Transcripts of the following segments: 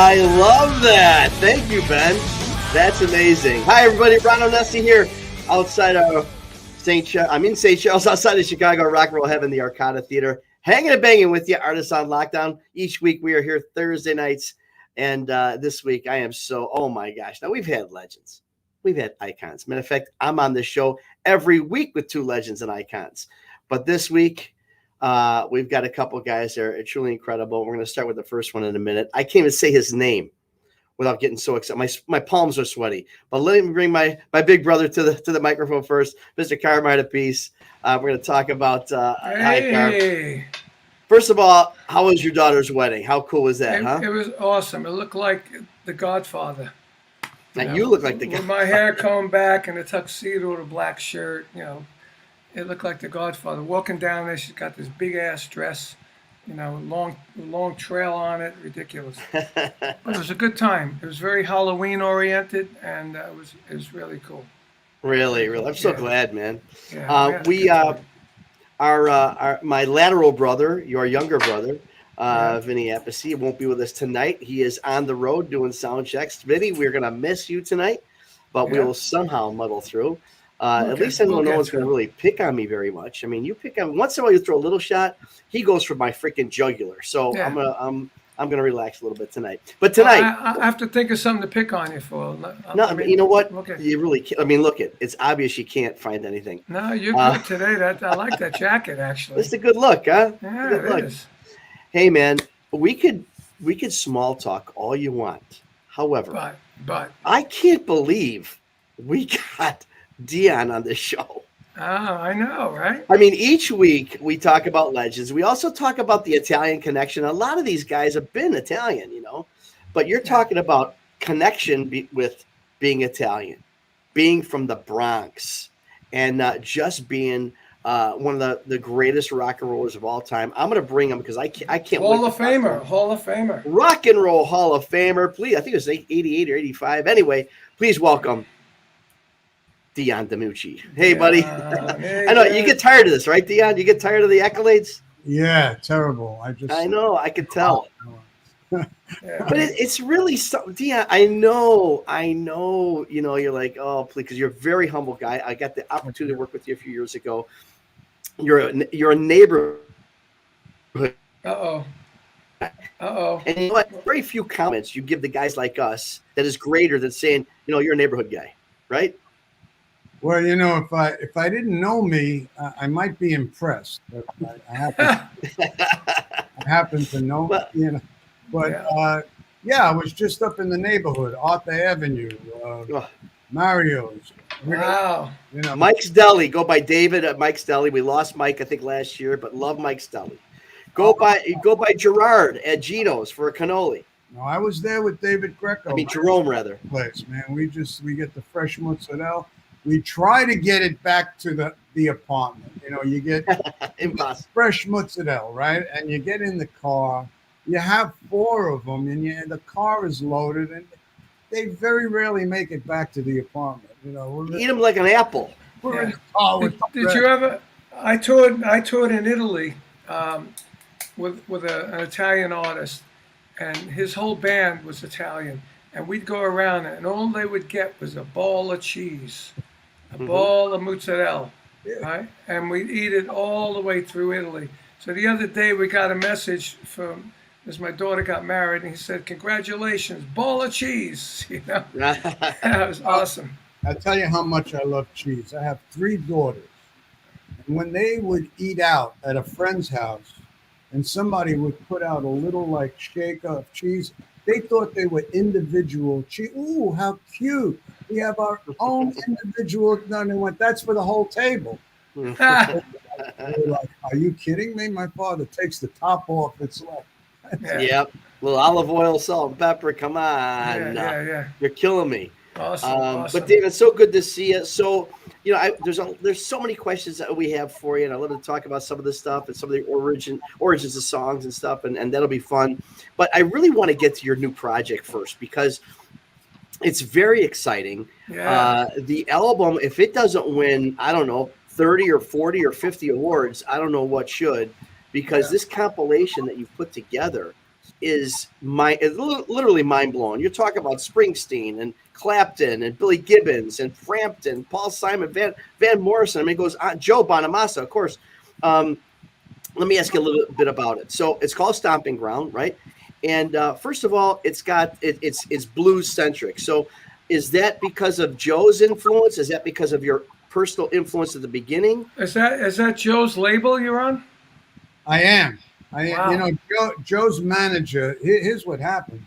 I love that. Thank you, Ben. That's amazing. Hi, everybody. Ron Onesti here outside of in St. Charles, outside of Chicago, Rock and Roll Heaven, the Arcada Theater. Hanging and banging with you, Artists on Lockdown. Each week we are here Thursday nights. And this week I am oh my gosh. Now, we've had legends. We've had icons. Matter of fact, I'm on this show every week with two legends and icons. But this week, we've got a couple guys that are truly incredible. We're going to start with the first one in a minute. I can't even say his name without getting so excited. My palms are sweaty. But let me bring my big brother to the microphone first, Mr. Carmine Apiece. We're going to talk about hi, Carm. First of all, how was your daughter's wedding? How cool was that, huh? It was awesome. It looked like The Godfather. Now, you look like the With my hair combed back and a tuxedo with a black shirt, it looked like The Godfather. Walking down there, she's got this big-ass dress, long trail on it, ridiculous. But it was a good time. It was very Halloween-oriented, and it was really cool. Really. I'm so glad, man. Yeah, my lateral brother, your younger brother, Vinny Appice, won't be with us tonight. He is on the road doing sound checks. Vinny, we're going to miss you tonight, but we will somehow muddle through. At least I know no one's going to really pick on me very much. I mean, you pick on once in a while. You throw a little shot. He goes for my freaking jugular. So I'm gonna relax a little bit tonight. But tonight, I have to think of something to pick on you for. You know what? Okay. You really can't. I mean, look, it's obvious you can't find anything. No, you're good today. I like that jacket actually. It's a good look, huh? Yeah, it is. Hey, man, we could small talk all you want. However, but I can't believe we got DIon on this show. Oh, I know, right? I mean, each week we talk about legends. We also talk about the Italian connection. A lot of these guys have been Italian, but you're talking about connection with being Italian, being from the Bronx, and just being one of the greatest rock and rollers of all time. I'm going to bring him because I can't Hall of Famer. Rock and Roll Hall of Famer. Please, I think it was 88 or 85. Anyway, please welcome DIon DiMucci. Hey, buddy. I know you get tired of this, right, DIon? You get tired of the accolades? Yeah, terrible. I know. I could tell. But it's really DIon. I know. You're like, oh, please, because you're a very humble guy. I got the opportunity to work with you a few years ago. You're a neighborhood. Uh-oh. And you know what? Very few comments you give the guys like us that is greater than saying, you're a neighborhood guy, right? Well, if I didn't know me, I might be impressed. But I happen to know, But I was just up in the neighborhood, Arthur Avenue, Mario's. Wow. Mike's Deli. Go by David at Mike's Deli. We lost Mike, I think, last year, but love Mike's Deli. Go by Gerard at Gino's for a cannoli. No, I was there with David Greco. Jerome, rather. Place, man. We get the fresh mozzarella. We try to get it back to the apartment. You get fresh mozzarella, right? And you get in the car. You have 4 of them, and the car is loaded, and they very rarely make it back to the apartment. Eat them like an apple. We're in the car with did you ever? I toured in Italy with an Italian artist, and his whole band was Italian, and we'd go around, and all they would get was a ball of cheese. A ball of mozzarella, right? And we'd eat it all the way through Italy. So the other day we got a message as my daughter got married, and he said, "Congratulations, ball of cheese." That was awesome. I'll tell you how much I love cheese. I have 3 daughters. And when they would eat out at a friend's house, and somebody would put out a little shake of cheese, they thought they were individual cheese. Ooh, how cute. We have our own individual. No, they went, that's for the whole table. They were like, are you kidding me? My father takes the top off. It's like, yep. A little olive oil, salt, and pepper. Come on. Yeah. You're killing me. Awesome. But David, it's so good to see you. So, there's so many questions that we have for you, and I love to talk about some of this stuff and some of the origins of songs and stuff, and that'll be fun. But I really want to get to your new project first because it's very exciting. Yeah. The album, if it doesn't win, I don't know, 30 or 40 or 50 awards, I don't know what should, because this compilation that you've put together is literally mind blowing. You're talking about Springsteen and Clapton and Billy Gibbons and Frampton, Paul Simon, Van Morrison. I mean, it goes on. Joe Bonamassa, of course. Let me ask you a little bit about it. So it's called Stomping Ground, right? And first of all, it's blues centric. So is that because of Joe's influence? Is that because of your personal influence at the beginning? Is that Joe's label you're on? I am. Wow. You know, Joe's manager. Here's what happened.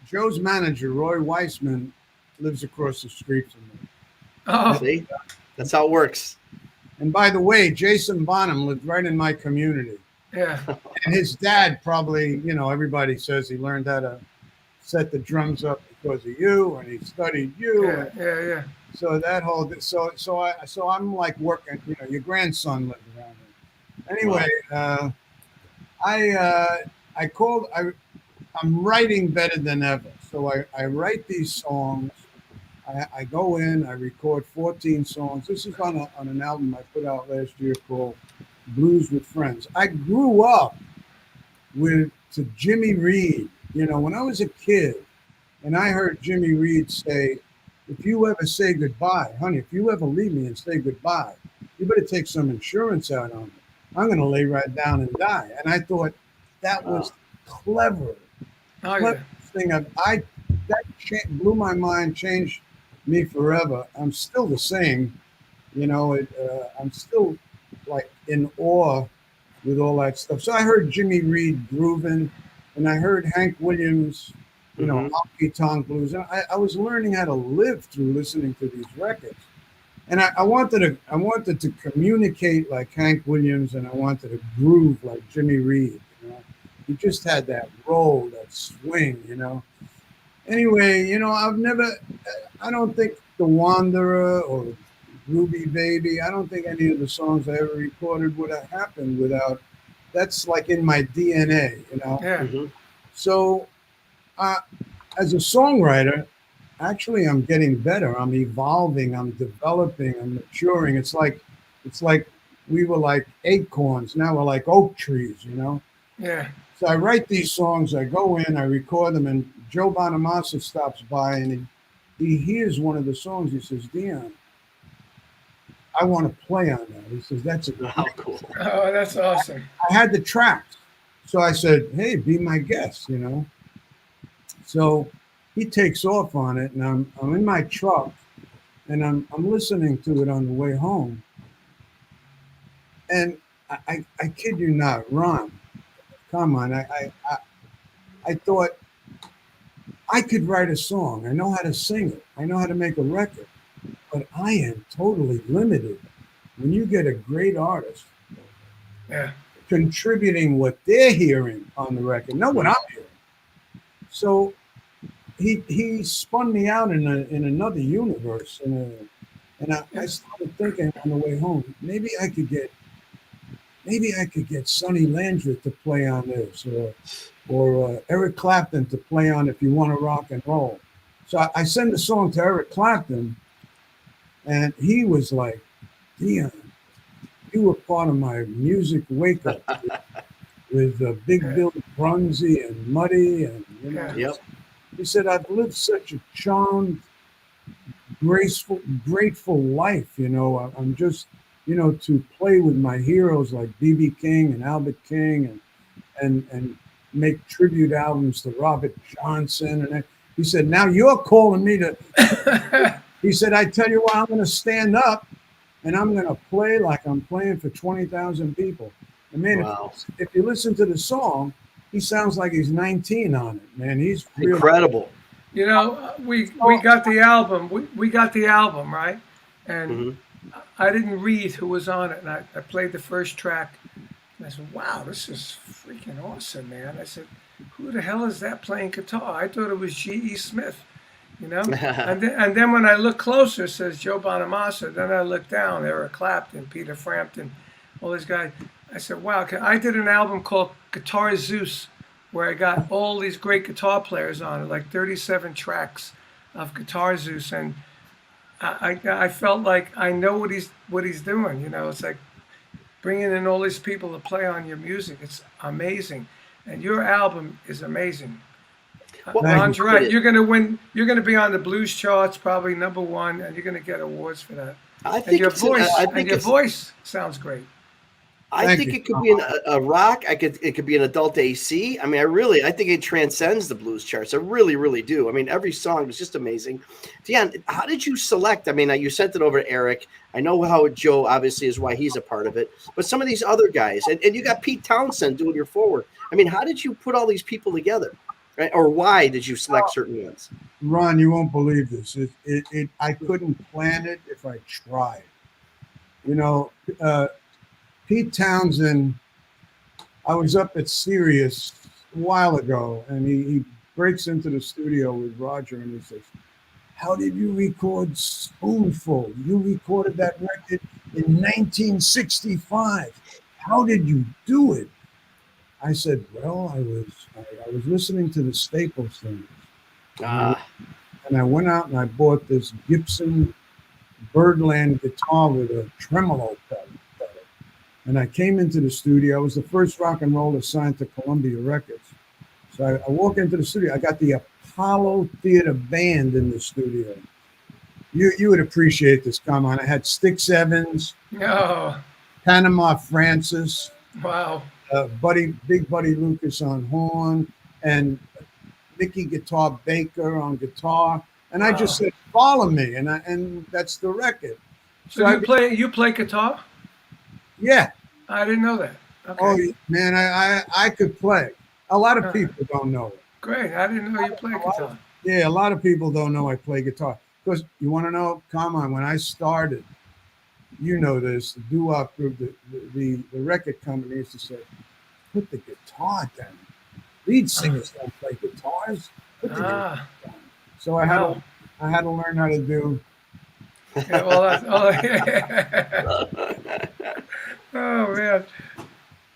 Joe's manager, Roy Weissman, lives across the street from me. Oh, See, that's how it works. And by the way, Jason Bonham lived right in my community. yeah. And his dad probably, you know, everybody says he learned how to set the drums up because of you, and he studied you. Yeah. So that whole so I'm like working. You know, your grandson lived around here. Anyway, Wow. I'm writing better than ever. So I write these songs. I go in, I record 14 songs. This is on an album I put out last year called Blues with Friends. I grew up to Jimmy Reed. You know, when I was a kid and I heard Jimmy Reed say, if you ever say goodbye, honey, if you ever leave me and say goodbye, you better take some insurance out on me. I'm going to lay right down and die. And I thought that was clever. Oh, yeah. Thing blew my mind, changed me forever. I'm still the same, you know. I'm still like in awe with all that stuff. So I heard Jimmy Reed grooving, and I heard Hank Williams, you know, honky tonk blues, and I was learning how to live through listening to these records. And I wanted to communicate like Hank Williams, and I wanted to groove like Jimmy Reed. You know, he just had that roll, that swing, you know. Anyway, you know, I don't think The Wanderer or Ruby Baby, I don't think any of the songs I ever recorded would have happened without, that's like in my DNA, you know. Yeah. So as a songwriter, actually I'm getting better. I'm evolving, I'm developing, I'm maturing. It's like we were like acorns, now we're like oak trees, you know. Yeah. So I write these songs, I go in, I record them, and Joe Bonamassa stops by and he hears one of the songs. He says, DIon, I want to play on that. He says, that's Cool. Oh, that's awesome. I had the tracks. So I said, hey, be my guest, you know. So he takes off on it, and I'm in my truck, and I'm listening to it on the way home. And I kid you not, Ron, come on, I thought I could write a song. I know how to sing it. I know how to make a record. But I am totally limited. When you get a great artist contributing what they're hearing on the record, not what I'm hearing. So he spun me out in another universe. And I started thinking on the way home, maybe I could get Sonny Landreth to play on this, or Eric Clapton to play on If You Want to Rock and Roll. So I sent the song to Eric Clapton, and he was like, DIon, you were part of my music wake-up with Big Bill Brunzy and Muddy. And you know, Yep. He said, I've lived such a charmed, graceful, grateful life. You know, I'm just, you know, to play with my heroes like B.B. King and Albert King and make tribute albums to Robert Johnson. And he said, now you're calling me to, he said, I tell you what, I'm going to stand up and I'm going to play like I'm playing for 20,000 people. And man, Wow. if you listen to the song, he sounds like he's 19 on it, man. He's really Incredible. You know, we got the album. We got the album, right? And I didn't read who was on it. And I played the first track. And I said, wow, this is freaking awesome, man. I said, who the hell is that playing guitar? I thought it was G.E. Smith, you know? and then when I look closer, it says Joe Bonamassa. Then I look down, Eric Clapton, Peter Frampton, all these guys. I said, wow. I did an album called Guitar Zeus, where I got all these great guitar players on it, like 37 tracks of Guitar Zeus. And I felt like I know what he's doing. You know, it's like bringing in all these people to play on your music. It's amazing. and your album is amazing. Well, Ron's you. right. You're going to win. You're going to be on the blues charts, probably #1, and you're going to get awards for that. I And think your it's. I think your it's. voice sounds great. I Thank think you. it could be a rock. It could be an adult AC. I mean, I think it transcends the blues charts. I really, really do. I mean, every song was just amazing. DIon, how did you select? I mean, you sent it over to Eric. I know how Joe obviously is why he's a part of it, but some of these other guys, and you got Pete Townsend doing your forward. I mean, how did you put all these people together, right? Or why did you select certain ones? Ron, you won't believe this. I couldn't plan it if I tried. You know, Pete Townsend, I was up at Sirius a while ago, and he breaks into the studio with Roger, and he says, "How did you record Spoonful? You recorded that record in 1965. How did you do it?" I said, "Well, I was listening to the Staples things, and I went out and I bought this Gibson Birdland guitar with a tremolo pedal. And I came into the studio. I was the first rock and roller signed to Columbia Records. So I walk into the studio. I got the Apollo Theater Band in the studio. You would appreciate this. Come on. I had Styx Evans, Oh, Panama Francis, wow. Big Buddy Lucas on horn, and Mickey Guitar Baker on guitar. And I just said, "Follow me," and that's the record. So you play guitar? Yeah. I didn't know that. Okay. Oh man, I could play. A lot of people don't know it. Great. I didn't know you played guitar. Yeah, a lot of people don't know I play guitar. Because you want to know? Come on, when I started, you know this, the doo-wop group, the record company used to say, "Put the guitar down. Lead singers don't play guitars. Put the guitar down." So I had to learn how to do. Yeah, well, oh man.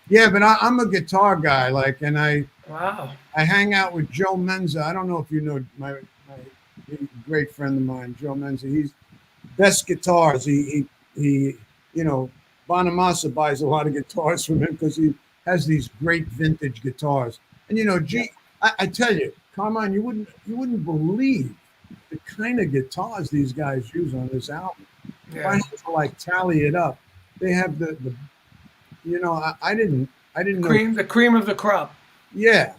Yeah, but I'm a guitar guy, and I hang out with Joe Menza. I don't know if you know my great friend of mine, Joe Menza. He's best guitars. He Bonamassa buys a lot of guitars from him because he has these great vintage guitars. And I tell you, Carmine, you wouldn't believe the kind of guitars these guys use on this album. Yeah. If I had to tally it up, they have the I didn't know the cream of the crop. Yeah.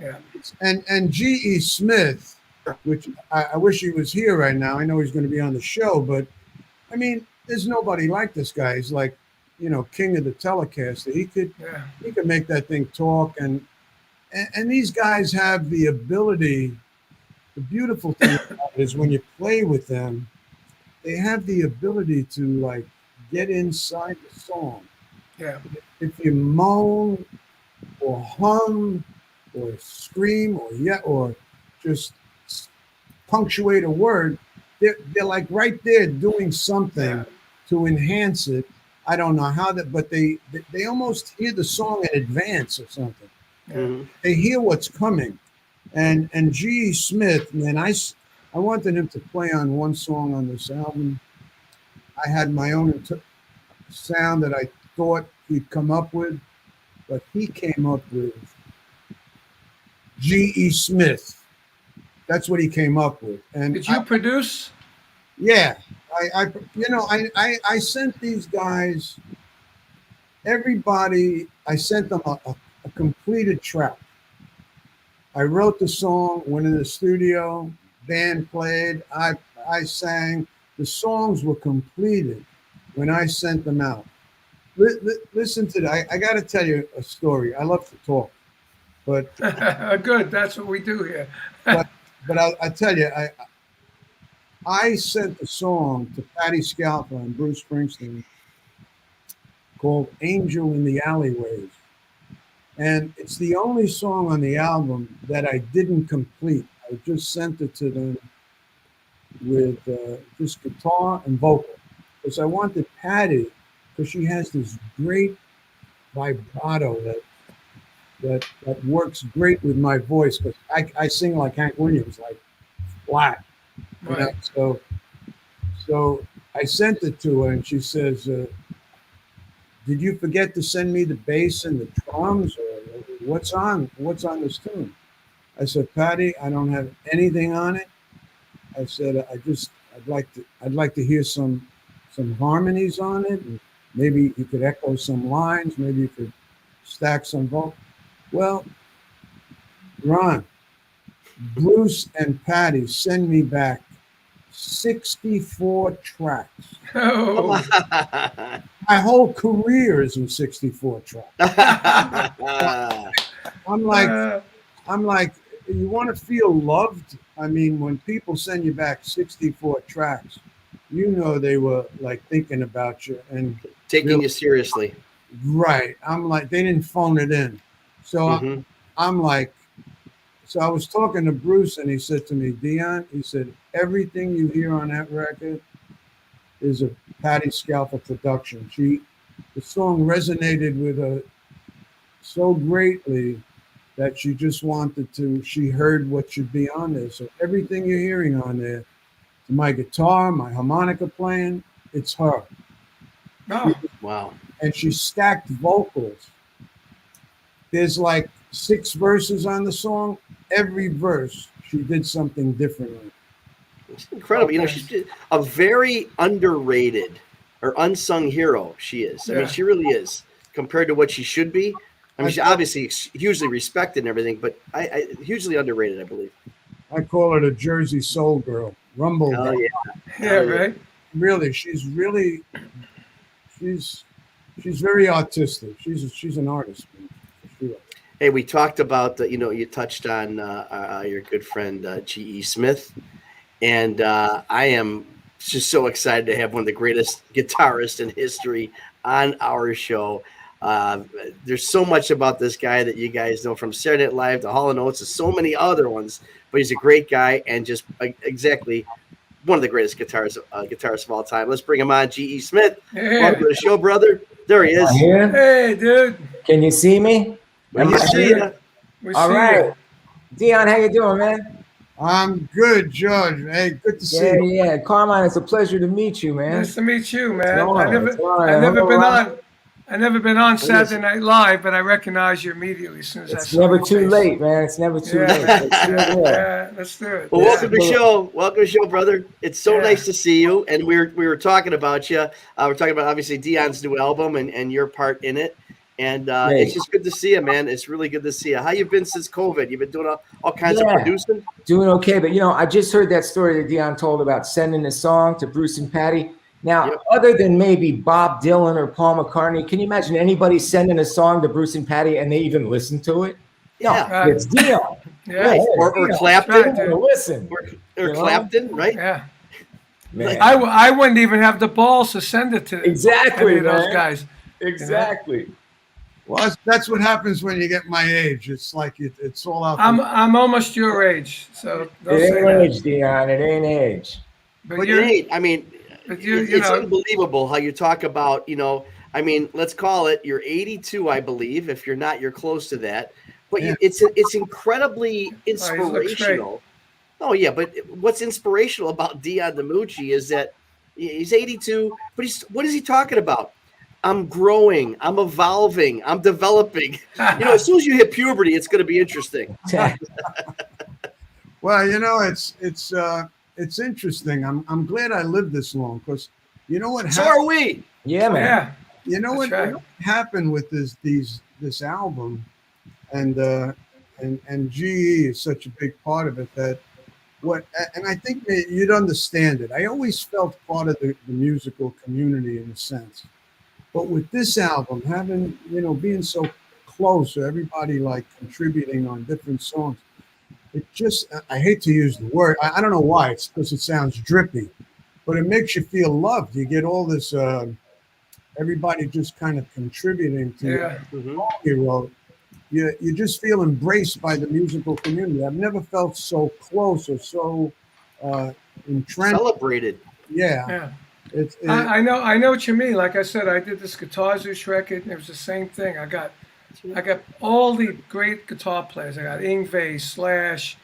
Yeah. And G.E. Smith, which I wish he was here right now. I know he's going to be on the show, but I mean, there's nobody like this guy. He's like, king of the Telecaster. He could make that thing talk, and these guys have the ability. The beautiful thing about it is when you play with them, they have the ability to get inside the song. Yeah. If you moan or hum or scream or just punctuate a word, they're right there doing something to enhance it. I don't know how but they almost hear the song in advance or something. Mm-hmm. They hear what's coming. And G.E. Smith, man, I wanted him to play on one song on this album. I had my own sound that I thought he'd come up with, but he came up with G.E. Smith. That's what he came up with. And did you produce? Yeah, I sent these guys. Everybody, I sent them a completed track. I wrote the song, went in the studio, band played, I sang. The songs were completed when I sent them out. Listen to that. I got to tell you a story. I love to talk, but good. That's what we do here. but I tell you, I sent a song to Patti Scialfa and Bruce Springsteen called "Angel in the Alleyways." And it's the only song on the album that I didn't complete. I just sent it to them with just guitar and vocal. Because I wanted Patti, because she has this great vibrato that works great with my voice. Because I sing like Hank Williams, like flat. Right. So I sent it to her, and she says, "Did you forget to send me the bass and the drums, or What's on this tune?" I said, "Patty, I don't have anything on it." I said, I'd like to hear some harmonies on it, and maybe you could echo some lines, maybe you could stack some vocals." Well, Ron, Bruce and Patty send me back 64 tracks. Oh. My whole career is in 64 tracks. I'm like, you want to feel loved? I mean, when people send you back 64 tracks, you know they were like thinking about you and taking you seriously. Right. I'm like, they didn't phone it in. So I'm like, so I was talking to Bruce and he said to me, "DIon," he said, "everything you hear on that record is a Patty Scalfa production. The song resonated with her so greatly that she just wanted to, she heard what should be on there. So everything you're hearing on there, my guitar, my harmonica playing, it's her." Oh. Wow. And she stacked vocals. There's like 6 verses on the song. Every verse, she did something differently. It's incredible. You know, she's a very underrated or unsung hero. She is. I mean, she really is compared to what she should be. I mean, she's obviously hugely respected and everything, but I hugely underrated, I believe. I call her the Jersey Soul Girl, Rumble Girl. Yeah, right. Really, she's very artistic. She's an artist. For sure. Hey, we talked about you touched on your good friend G.E. Smith, and I am just so excited to have one of the greatest guitarists in history on our show. There's so much about this guy that you guys know, from Saturday Night Live to Hall & Oates to so many other ones, but he's a great guy and just exactly one of the greatest guitarists of all time. Let's bring him on, G.E. Smith. Welcome to the show, brother. There he is. Hey, dude. Can you see me? We see you. All right. DIon, how you doing, man? I'm good, George. Hey, good to see you. Yeah, Carmine, it's a pleasure to meet you, man. Nice to meet you, man. I've never been on Saturday Night Live, but I recognize you immediately as soon as I saw It's never your too face. late, man. It's never too late. Yeah, let's do it. Well, welcome to the show. Welcome to the show, brother. It's so nice to see you. And we were talking about you. We're talking about, obviously, DIon's new album and your part in it. And it's just good to see you, man. It's really good to see you. How you been since COVID? You've been doing all kinds of producing? Doing okay. But, I just heard that story that DIon told about sending a song to Bruce and Patty. Now, other than maybe Bob Dylan or Paul McCartney, can you imagine anybody sending a song to Bruce and Patty and they even listen to it? Yeah. It's DIon. Or Clapton. Right, listen. Or Clapton, right? Yeah. Man. I wouldn't even have the balls to send it to any of those guys. Exactly. Well, that's what happens when you get my age. It's like it's all out. I'm almost your age, so don't it say ain't that. age, DIon. It ain't age. But it ain't. I mean, it's unbelievable how you talk about, I mean, let's call it, you're 82, I believe. If you're not, you're close to that. But it's incredibly inspirational. Oh, yeah. But what's inspirational about DIon DiMucci is that he's 82, but what is he talking about? I'm growing, I'm evolving, I'm developing. As soon as you hit puberty, it's going to be interesting. Well, it's interesting. I'm glad I lived this long, because you know what happened? So are we. Yeah, man. Yeah. You know what happened with this album, and GE is such a big part of it and I think that you'd understand it. I always felt part of the musical community in a sense, but with this album, having being so close, everybody like contributing on different songs. It just, I hate to use the word, I don't know why, it's because it sounds drippy, but it makes you feel loved. You get all this, everybody just kind of contributing to the song you wrote. You just feel embraced by the musical community. I've never felt so close or so entrenched. Celebrated. Yeah. I know what you mean. Like I said, I did this Guitar Zeus record, and it was the same thing. I got all the great guitar players. I got Yngwie, Slash,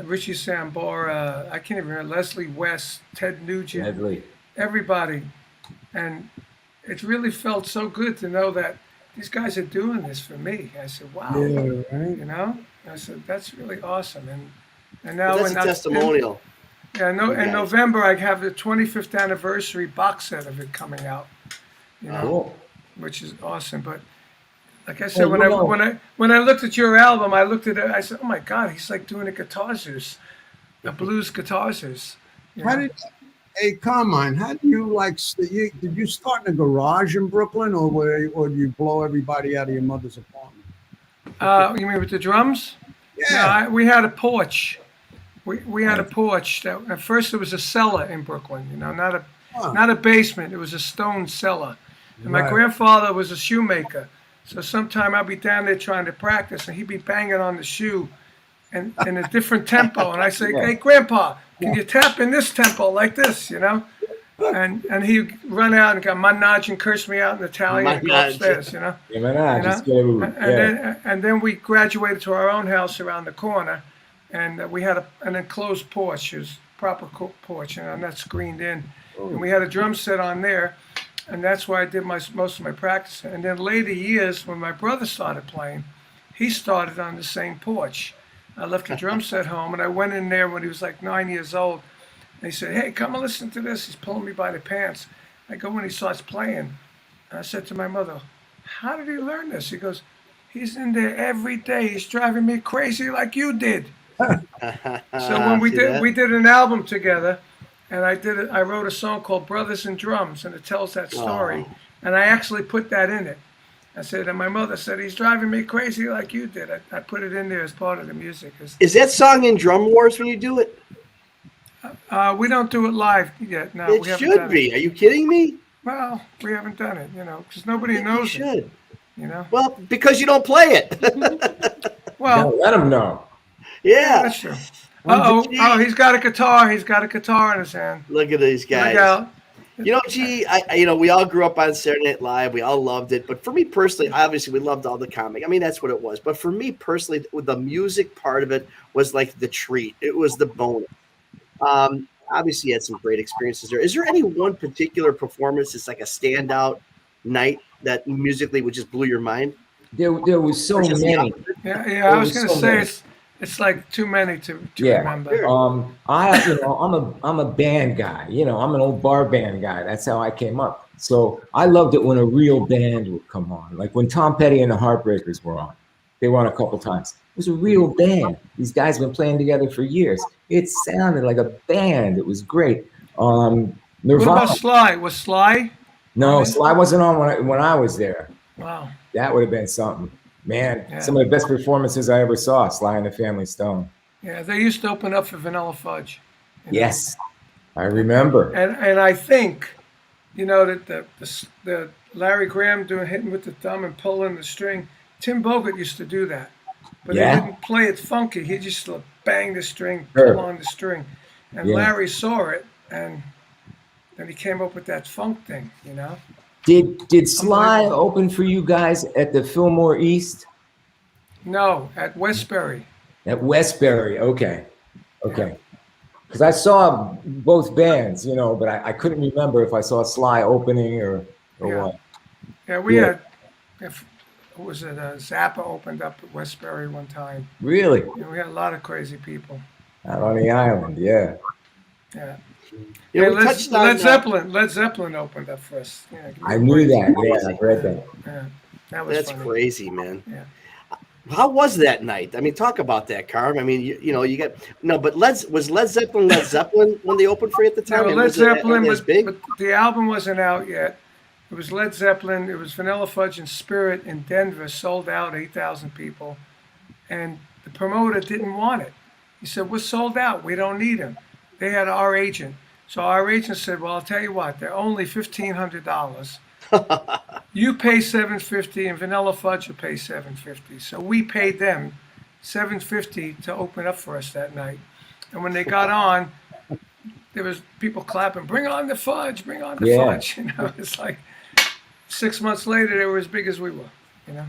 Richie Sambora, I can't even remember, Leslie West, Ted Nugent, everybody. And it really felt so good to know that these guys are doing this for me. I said, wow, Yeah, right. you know. I said, that's really awesome. And Well, now that's a testimonial. yeah, no, You in guys. November I have the 25th anniversary box set of it coming out. You know, Cool. which is awesome. But like I Well, said, you know, when I looked at your album, I looked at it. I said, "Oh my God, he's like doing a guitars, a blues guitars." You How know? did Hey, Carmine, how do you did you start in a garage in Brooklyn, or do you blow everybody out of your mother's apartment? You mean with the drums? No, Yeah. we had a porch. We had a Nice. porch. That at first it was a cellar in Brooklyn. You know, Huh. not a basement. It was a stone cellar. And my Right. grandfather was a shoemaker. So sometime I'd be down there trying to practice, and he'd be banging on the shoe, and in a different tempo. And I say, Yeah. "Hey, Grandpa, can you tap in this tempo like this?" You know. And he'd run out and go manaj and curse me out in Italian and go Manaj. upstairs. You know. Yeah, man, I You just know? go, And then we graduated to our own house around the corner, and we had an enclosed porch, it was proper porch, and that's screened in. And we had a drum set on there, and that's where I did most of my practice. And then later years, when my brother started playing, he started on the same porch. I left the drum set home, and I went in there when he was like 9 years old. And he said, "Hey, come and listen to this." He's pulling me by the pants. I go when he starts playing, and I said to my mother, "How did he learn this?" He goes, "He's in there every day. He's driving me crazy like you did." So when See that? we did an album together, and I wrote a song called "Brothers and Drums," and it tells that story. Oh. And I actually put that in it. I said, and my mother said, "He's driving me crazy like you did." I put it in there as part of the music. Is that song in Drum Wars when you do it? We don't do it live yet. No, It we haven't should done be. it. Are you kidding me? Well, we haven't done it, you know, because nobody You knows it. should. You know. Well, because you don't play it. Well, let them know. Yeah. that's true. Oh, he's got a guitar. He's got a guitar in his hand. Look at these guys. Look out. You know, G, we all grew up on Saturday Night Live. We all loved it. But for me personally, obviously, we loved all the comic. I mean, that's what it was. But for me personally, the music part of it was like the treat. It was the bonus. Obviously, you had some great experiences there. Is there any one particular performance that's like a standout night that musically would just blew your mind? There was so many. Yeah. I was going to so say many. it's like too many to Yeah. remember. I'm a band guy. You know, I'm an old bar band guy. That's how I came up. So I loved it when a real band would come on, like when Tom Petty and the Heartbreakers were on. They were on a couple times. It was a real band. These guys have been playing together for years. It sounded like a band. It was great. What Nirvana. about Sly? Was Sly? No, Sly wasn't on when I was there. Wow. That would have been something. Man, Yeah. some of the best performances I ever saw, Sly and the Family Stone. Yeah, they used to open up for Vanilla Fudge. You know? Yes, I remember. And I think, you know, that the Larry Graham hitting with the thumb and pulling the string. Tim Bogert used to do that, but Yeah. he didn't play it funky. He just bang the string, Sure. pull on the string, and Yeah. Larry saw it, and then he came up with that funk thing. You know. Did Sly open for you guys at the Fillmore East? No, at Westbury. At Westbury, okay. Because I saw both bands, you know, but I couldn't remember if I saw Sly opening or Yeah. what. Yeah, we Yeah. had. What was it? Zappa opened up at Westbury one time. Really? And we had a lot of crazy people. Out on the island, yeah. Yeah. You know, Hey, we touched on Led Zeppelin opened up for us. Yeah, I knew that. Yeah, I read that. Yeah, that was That's funny. crazy, man. Yeah. How was that night? I mean, talk about that, Carm. I mean, you got but was Led Zeppelin when they opened for you at the time? No, And Led was it- Zeppelin it was big. but the album wasn't out yet. It was Led Zeppelin. It was Vanilla Fudge and Spirit in Denver, sold out, 8,000 people, and the promoter didn't want it. He said, "We're sold out. We don't need him." They had our agent, so our agent said, "Well, I'll tell you what. They're only $1,500. You pay $750, and Vanilla Fudge will pay $750." So we paid them $750 to open up for us that night. And when they got on, there was people clapping, "Bring on the fudge! Bring on the Yeah. fudge!" You know, it's like 6 months later, they were as big as we were. You know,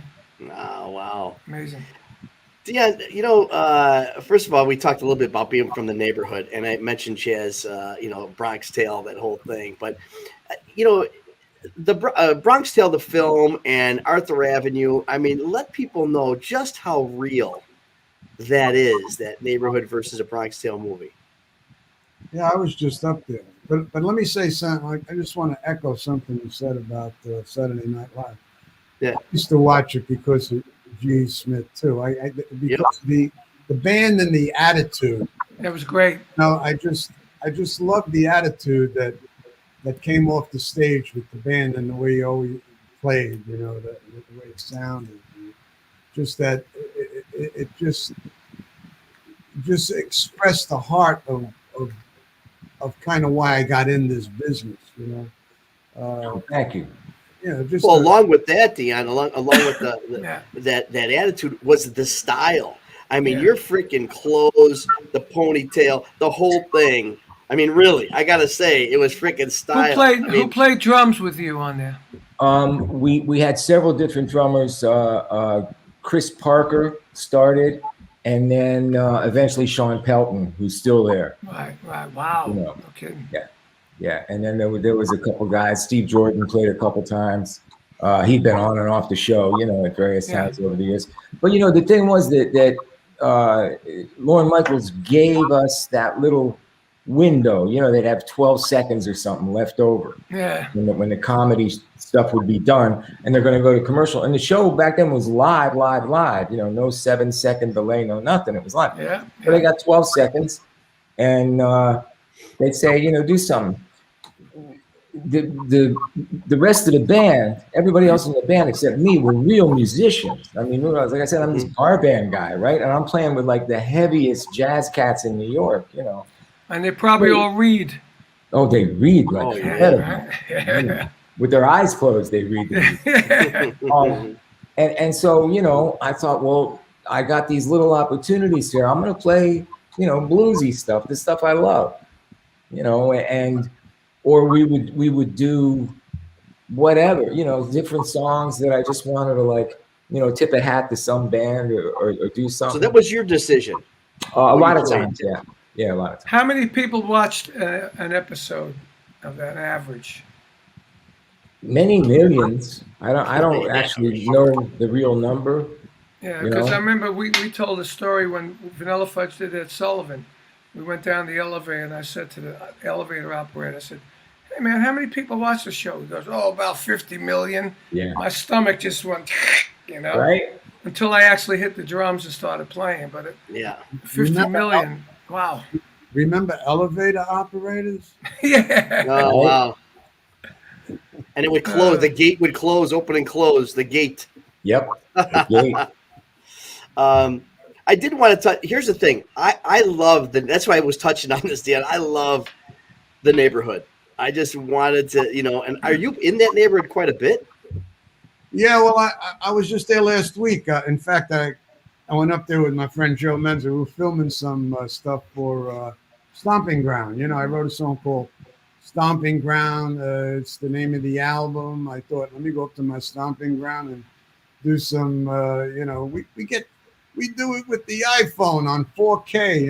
Oh, wow. amazing. Yeah, first of all, we talked a little bit about being from the neighborhood, and I mentioned Chaz, Bronx Tale, that whole thing. But, the Bronx Tale, the film, and Arthur Avenue. I mean, let people know just how real that is. That neighborhood versus a Bronx Tale movie. Yeah, I was just up there. But let me say something. I just want to echo something you said about Saturday Night Live. Yeah. I used to watch it because of G.E. Smith too. Because the band and the attitude. It was great. No, I just loved the attitude that came off the stage with the band and the way he always played. You know, the way it sounded. Just that it just expressed the heart of kind of why I got in this business. You know. Thank you. Just along with that, DIon, along with the that attitude was the style. I mean, your freaking clothes, the ponytail, the whole thing. I mean, really, I gotta say, it was freaking style. Who played drums with you on there? We had several different drummers. Chris Parker started, and then eventually Sean Pelton, who's still there. Right. Wow. You know, No kidding. Yeah. And then there was a couple guys. Steve Jordan played a couple times. He'd been on and off the show, at various times over the years. But the thing was that Lorne Michaels gave us that little window. They'd have 12 seconds or something left over. Yeah. When the comedy stuff would be done, and they're going to go to commercial. And the show back then was live. No 7-second delay, no nothing. It was live. Yeah. So they got 12 seconds, and they'd say, do something. The rest of the band, everybody else in the band except me, were real musicians. I mean, like I said, I'm this bar band guy, right? And I'm playing with like the heaviest jazz cats in New York, And they probably all read. Oh, they read like incredible. With their eyes closed, they read. And so, I thought, well, I got these little opportunities here. I'm going to play, bluesy stuff, the stuff I love, or we would do whatever, different songs that I just wanted to tip a hat to some band or do something. So that was your decision. A lot of times, yeah. Yeah, a lot of times. How many people watched an episode of that average? Many millions. I don't actually know the real number. Yeah, because I remember we told a story when Vanilla Fudge did at Sullivan. We went down the elevator, and I said to the elevator operator, I said, "Hey, man, how many people watch the show?" He goes, "Oh, about 50 million. Yeah. My stomach just went, Right? Until I actually hit the drums and started playing. But 50 million. Wow. Remember elevator operators? Yeah. Oh, wow. And it would close. The gate would close, open and close. The gate. Yep. The gate. I did want to touch. Here's the thing. I love that's why I was touching on this, Dan. I love the neighborhood. I just wanted to, and are you in that neighborhood quite a bit? Yeah, well, I was just there last week. In fact, I went up there with my friend Joe Menzer. We were filming some stuff for Stomping Ground. I wrote a song called Stomping Ground. It's the name of the album. I thought, let me go up to my stomping ground and do some, we do it with the iPhone on 4K,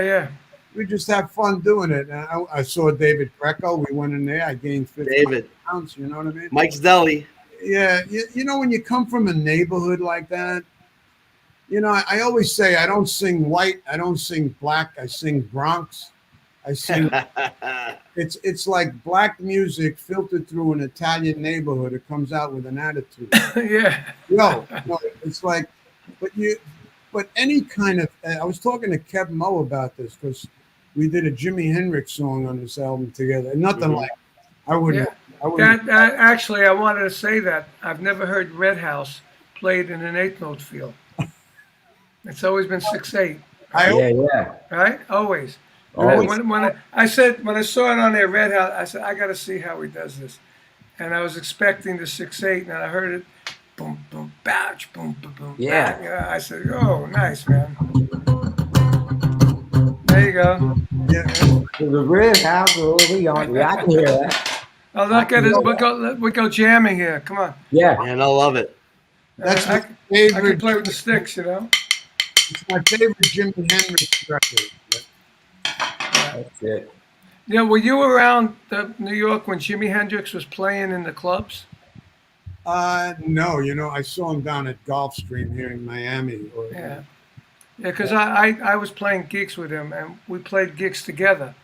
Yeah. We just have fun doing it. And I saw David Greco. We went in there. I gained 50 pounds. You know what I mean? Mike's Deli. Yeah. When you come from a neighborhood like that, I always say I don't sing white. I don't sing black. I sing Bronx. I sing. It's like black music filtered through an Italian neighborhood. It comes out with an attitude. Yeah. No, it's like, but any kind of. I was talking to Kev Mo about this because we did a Jimi Hendrix song on this album together. Nothing like. I wouldn't. Actually, I wanted to say that I've never heard Red House played in an 8-note field. It's always been 6/8. Yeah. Right? Always. Always. When I saw it on there, Red House, I said, I got to see how he does this. And I was expecting the 6/8, and I heard it, boom, boom, bouch, boom, boom, boom. Yeah. I said, oh, nice, man. There you go. Yeah. The Red House over yonder. I can hear that. Oh, look at it. We go jamming here. Come on. Yeah. And I love it. That's I my can favorite. play with the sticks, It's my favorite Jimi Hendrix record. That's it. Yeah, were you around New York when Jimi Hendrix was playing in the clubs? No, I saw him down at Gulfstream here in Miami. Yeah, yeah, because I was playing gigs with him, and we played gigs together,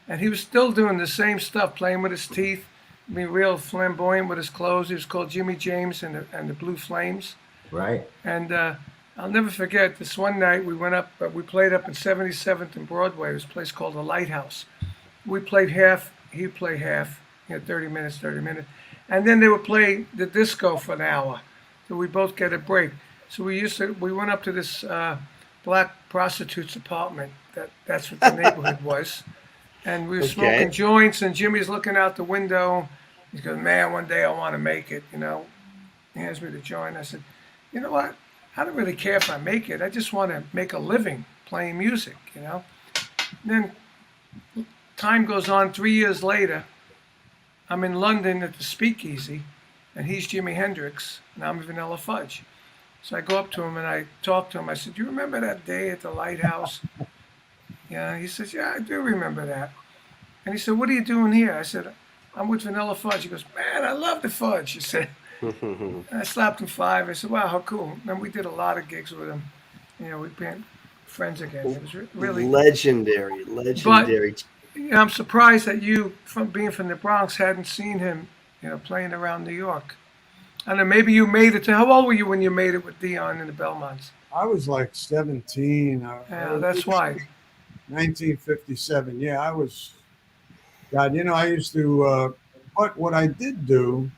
and he was still doing the same stuff, playing with his teeth, being real flamboyant with his clothes. He was called Jimmy James and the Blue Flames. Right. And I'll never forget this one night we went up, we played up in 77th and Broadway. This place called the Lighthouse. We played half, he'd play half, 30 minutes, 30 minutes. And then they would play the disco for an hour. So we both get a break. So we went up to this black prostitute's apartment. That's what the neighborhood was. And we were smoking joints, and Jimmy's looking out the window. He goes, man, one day I want to make it, He hands me the joint. I said, you know what? I don't really care if I make it. I just want to make a living playing music, And then time goes on. 3 years later, I'm in London at the Speakeasy, and he's Jimi Hendrix, and I'm Vanilla Fudge. So I go up to him and I talk to him. I said, do you remember that day at the Lighthouse? Yeah, he says, yeah, I do remember that. And he said, what are you doing here? I said, I'm with Vanilla Fudge. He goes, man, I love the fudge. He said, and I slapped him 5. I said, wow, how cool. And we did a lot of gigs with him. We became friends again. It was really legendary. But, I'm surprised that you, from being from the Bronx, hadn't seen him, playing around New York. I don't know, maybe you made it to, how old were you when you made it with DIon and the Belmonts? I was like 17. Yeah, that's why. 1957. Yeah, I was. God, I used to. But what I did do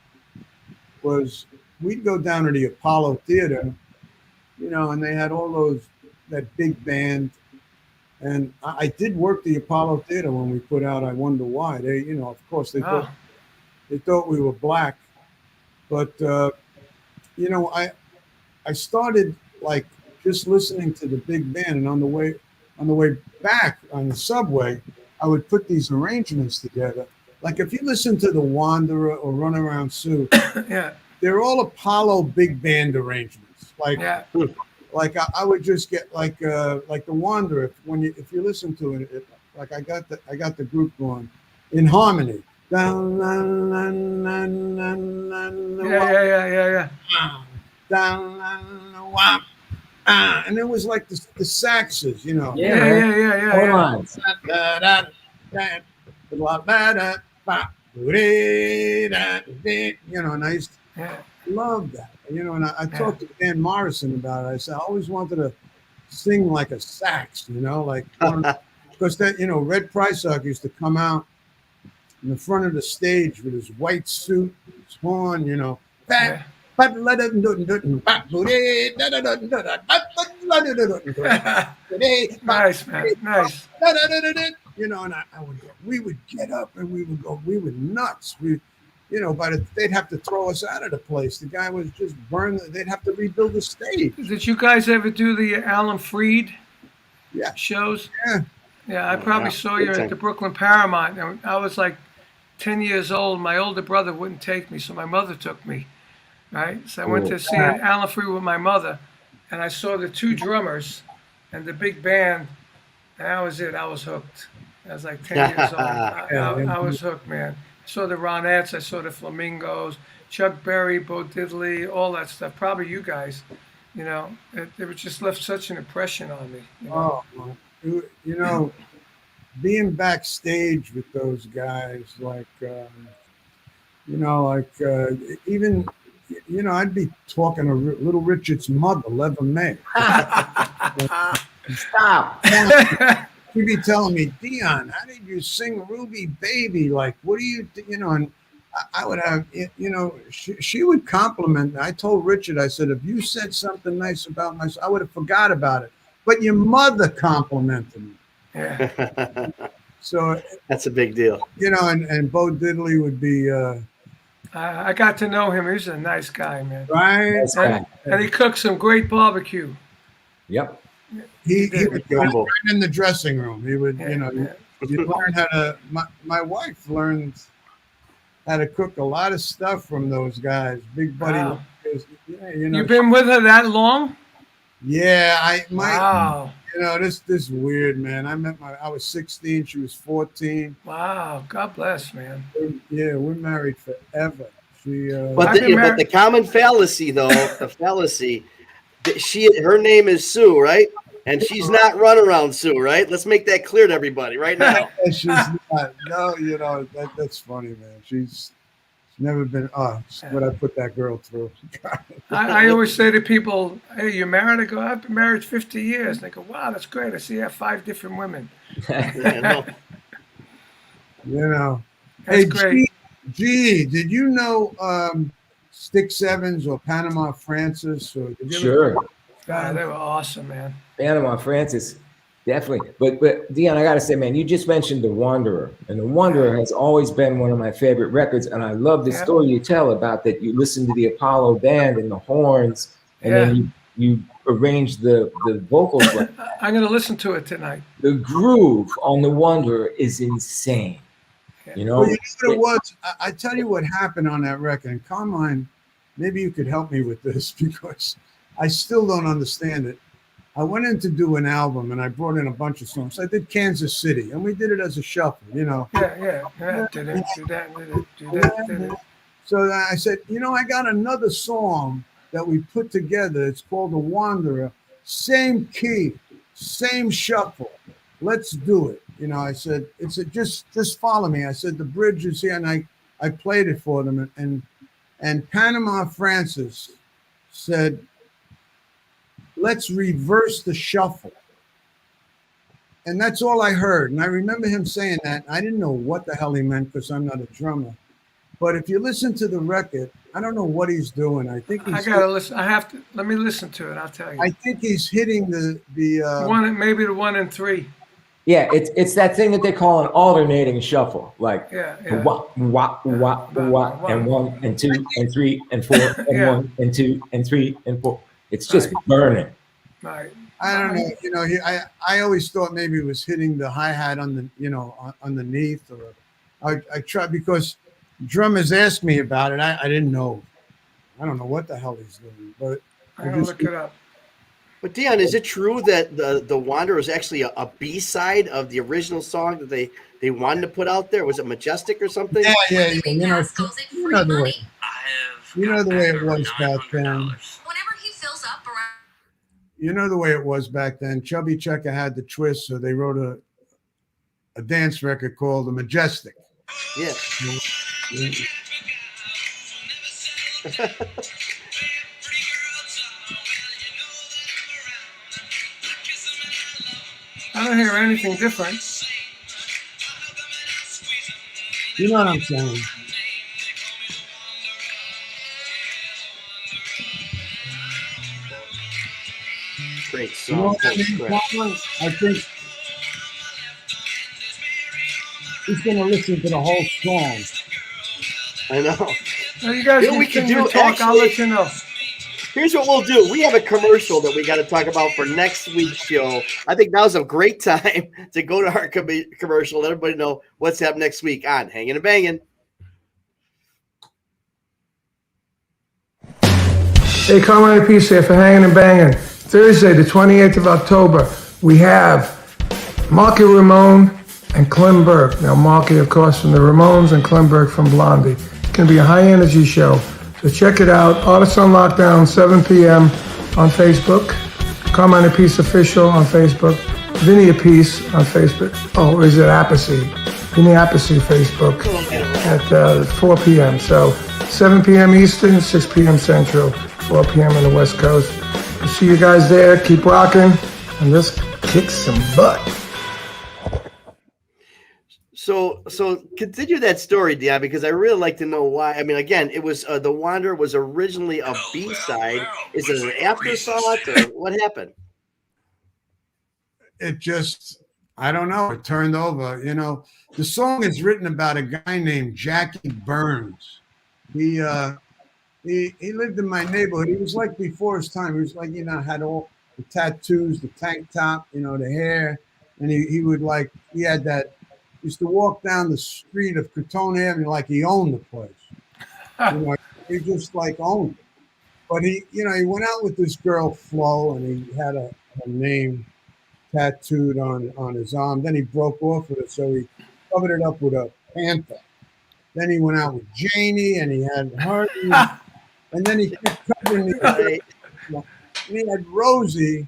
was we'd go down to the Apollo Theater, and they had all that big band, and I did work the Apollo Theater when we put out I Wonder Why. They, of course, they thought we were black, but I started like just listening to the big band, and on the way back on the subway, I would put these arrangements together. Like if you listen to The Wanderer or Run Around Sue, yeah, they're all Apollo big band arrangements. Like, like I would just get like The Wanderer. If you listen to it, like I got the group going in harmony. Yeah. And it was like the saxes, Yeah. Hold on. And I used to love that. And I talked to Dan Morrison about it. I said I always wanted to sing like a sax, like because that Red Prysock used to come out in the front of the stage with his white suit, his horn, Nice, man. Nice. And we would get up and we were nuts. They'd have to throw us out of the place. The guy was just burned. They'd have to rebuild the stage. Did you guys ever do the Alan Freed shows? Yeah. Yeah, I probably saw you at the Brooklyn Paramount. And I was like 10 years old. My older brother wouldn't take me, so my mother took me. Right? So I went to see Alan Freed with my mother, and I saw the 2 drummers and the big band, and that was it. I was hooked. I was like 10 years old. I was hooked, man. I saw the Ronettes, I saw the Flamingos, Chuck Berry, Bo Diddley, all that stuff. Probably you guys. It just left such an impression on me. Being backstage with those guys, like, even, I'd be talking to Little Richard's mother, Leva May. Stop. She'd be telling me, DIon, how did you sing Ruby Baby? Like, what do you, and I would have, she would compliment me. I told Richard, I said, if you said something nice about myself, I would have forgot about it. But your mother complimented me. Yeah. So that's a big deal. And Bo Diddley would be. I got to know him. He's a nice guy, man. Right. And he cooked some great barbecue. Yep. He would go right in the dressing room. He would, you learn how to. My wife learned how to cook a lot of stuff from those guys. Big Buddy. Wow. You've been with her that long? Yeah, Wow. This is weird, man. I was 16, she was 14. Wow, God bless, man. Yeah, we're married forever. But the common fallacy, though, the fallacy, her name is Sue, right? And she's not Runaround Sue, right? Let's make that clear to everybody right now. She's not. No, that's funny, man. She's never been. What I put that girl through. I always say to people, "Hey, you married?" I go, "I've been married 50 years." And they go, "Wow, that's great. I see you have 5 different women." Yeah, That's great. G.E, did you know Stick Sevens or Panama Francis? Sure. God, they were awesome, man. Panama Francis, definitely. But DIon, I gotta say, man, you just mentioned The Wanderer, and The Wanderer has always been one of my favorite records. And I love the story you tell about that. You listen to the Apollo band and the horns, and then you arrange the vocals. I'm gonna listen to it tonight. The groove on The Wanderer is insane. You know, well, what it was. I tell you what happened on that record. And Carmine, maybe you could help me with this because I still don't understand it. I went in to do an album and I brought in a bunch of songs. I did Kansas City and we did it as a shuffle, Yeah. So I said, I got another song that we put together. It's called The Wanderer. Same key, same shuffle. Let's do it. I said, just follow me. I said, the bridge is here, and I played it for them. And Panama Francis said, let's reverse the shuffle. And that's all I heard. And I remember him saying that. I didn't know what the hell he meant because I'm not a drummer. But if you listen to the record, I don't know what he's doing. I think I gotta listen. I have to. Let me listen to it. I'll tell you. I think he's hitting the one, maybe the 1 and 3. Yeah, it's that thing that they call an alternating shuffle, like wah, wah, wah, wah, and 1 and 2 and 3 and 4 and 1 and 2 and 3 and 4. It's just burning. Right. I don't know. I always thought maybe it was hitting the hi-hat on the underneath, or I tried because drummers asked me about it. I didn't know. I don't know what the hell he's doing, but I'm gonna look it up. But DIon, is it true that the Wanderer is actually a B-side of the original song that they wanted to put out there? Was it Majestic or something? Yeah. You know the way it was back then. Whenever he fills up around. You know the way it was back then. Chubby Checker had the twist, so they wrote a dance record called The Majestic. Yeah. I don't hear anything different. You know what I'm saying? Great song. I think he's going to listen to the whole song. I know. Well, you guys we can do. Talk. I'll let you know. Here's what we'll do. We have a commercial that we got to talk about for next week's show. I think now's a great time to go to our commercial. Let everybody know what's happening next week on Hangin' and Bangin'. Hey, Carmine Peace here for Hangin' and Bangin'. Thursday, the 28th of October, we have Marky Ramone and Clem Burke. Now, Marky, of course, from the Ramones and Clem Burke from Blondie. It's going to be a high-energy show. So check it out. Artists on Lockdown, 7 p.m. on Facebook. Carmine Apiece Official on Facebook. Vinny Apiece on Facebook. Oh, or is it Appice? Vinny Appice Facebook at 4 p.m. So 7 p.m. Eastern, 6 p.m. Central, 4 p.m. on the West Coast. We'll see you guys there. Keep rocking, and let's kick some butt. So continue that story, DIon, because I really like to know why. I mean, again, it was The Wanderer was originally a B-side. Is it an afterthought, or what happened? It just, I don't know. It turned over. The song is written about a guy named Jackie Burns. He lived in my neighborhood. He was like before his time. He was like, had all the tattoos, the tank top, the hair, and he had that. Used to walk down the street of Crotone Avenue like he owned the place. He just owned it. But he went out with this girl Flo, and he had a name tattooed on his arm. Then he broke off with it, so he covered it up with a panther. Then he went out with Janie, and he had Harvey, and then he kept covering the Right. and he had Rosie,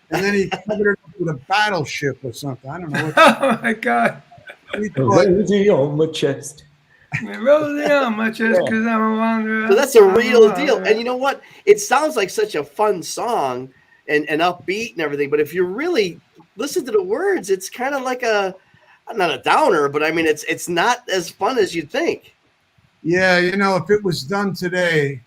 and then he covered it up with a battleship or something. I don't know what. Oh my God. He thought, Rosie on my chest. Rosie on my chest because I'm a wanderer. So that's a I'm real wanderer. deal. And you know what? It sounds like such a fun song and upbeat and everything. But if you really listen to the words, it's kind of like not a downer, but I mean, it's not as fun as you'd think. yeah, if it was done today,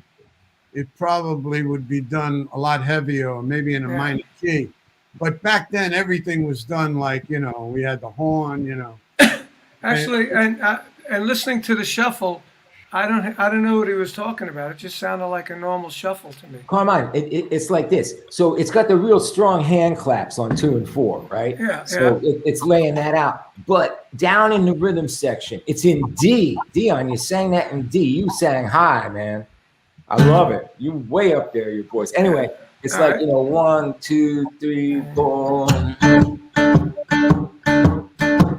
it probably would be done a lot heavier or maybe in a minor key. But back then, everything was done like, we had the horn, Actually, and listening to the shuffle, I don't know what he was talking about. It just sounded like a normal shuffle to me. Carmine, it's like this. So it's got the real strong hand claps on 2 and 4, right? Yeah, So it's laying that out. But down in the rhythm section, it's in D. DIon, you sang that in D. You sang high, man. I love it. You way up there, your voice. Anyway, it's All like, right. 1, 2, 3, 4.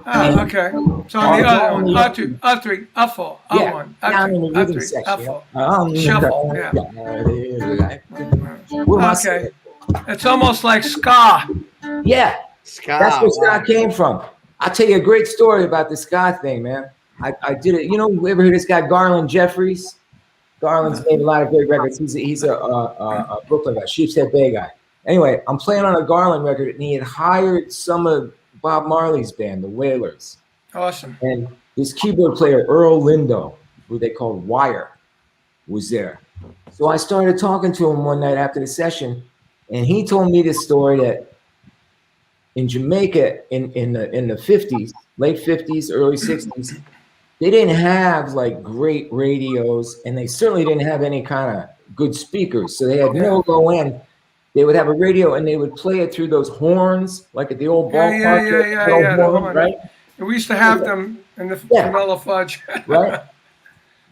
Oh, okay. So on the other one, R2, R3, R4, Yeah, R1, down in the R2, rhythm R3, section. R4. Shuffle, yeah. Okay. It's almost like ska. Yeah, Ska. that's where wow. ska came from. I'll tell you a great story about the ska thing, man. I did it. You ever hear this guy Garland Jeffries? Garland's made a lot of great records. He's a Brooklyn guy, Sheepshead Bay guy. Anyway, I'm playing on a Garland record, and he had hired some of Bob Marley's band, the Wailers. Awesome. And this keyboard player, Earl Lindo, who they called Wire, was there. So I started talking to him one night after the session, and he told me this story that in Jamaica in the 50s, late 50s, early 60s, they didn't have like great radios, and they certainly didn't have any kind of good speakers. So they had no low end. They would have a radio, and they would play it through those horns, like at the old ballpark. Yeah. The horn, right? And we used to have them in the vanilla fudge. Right?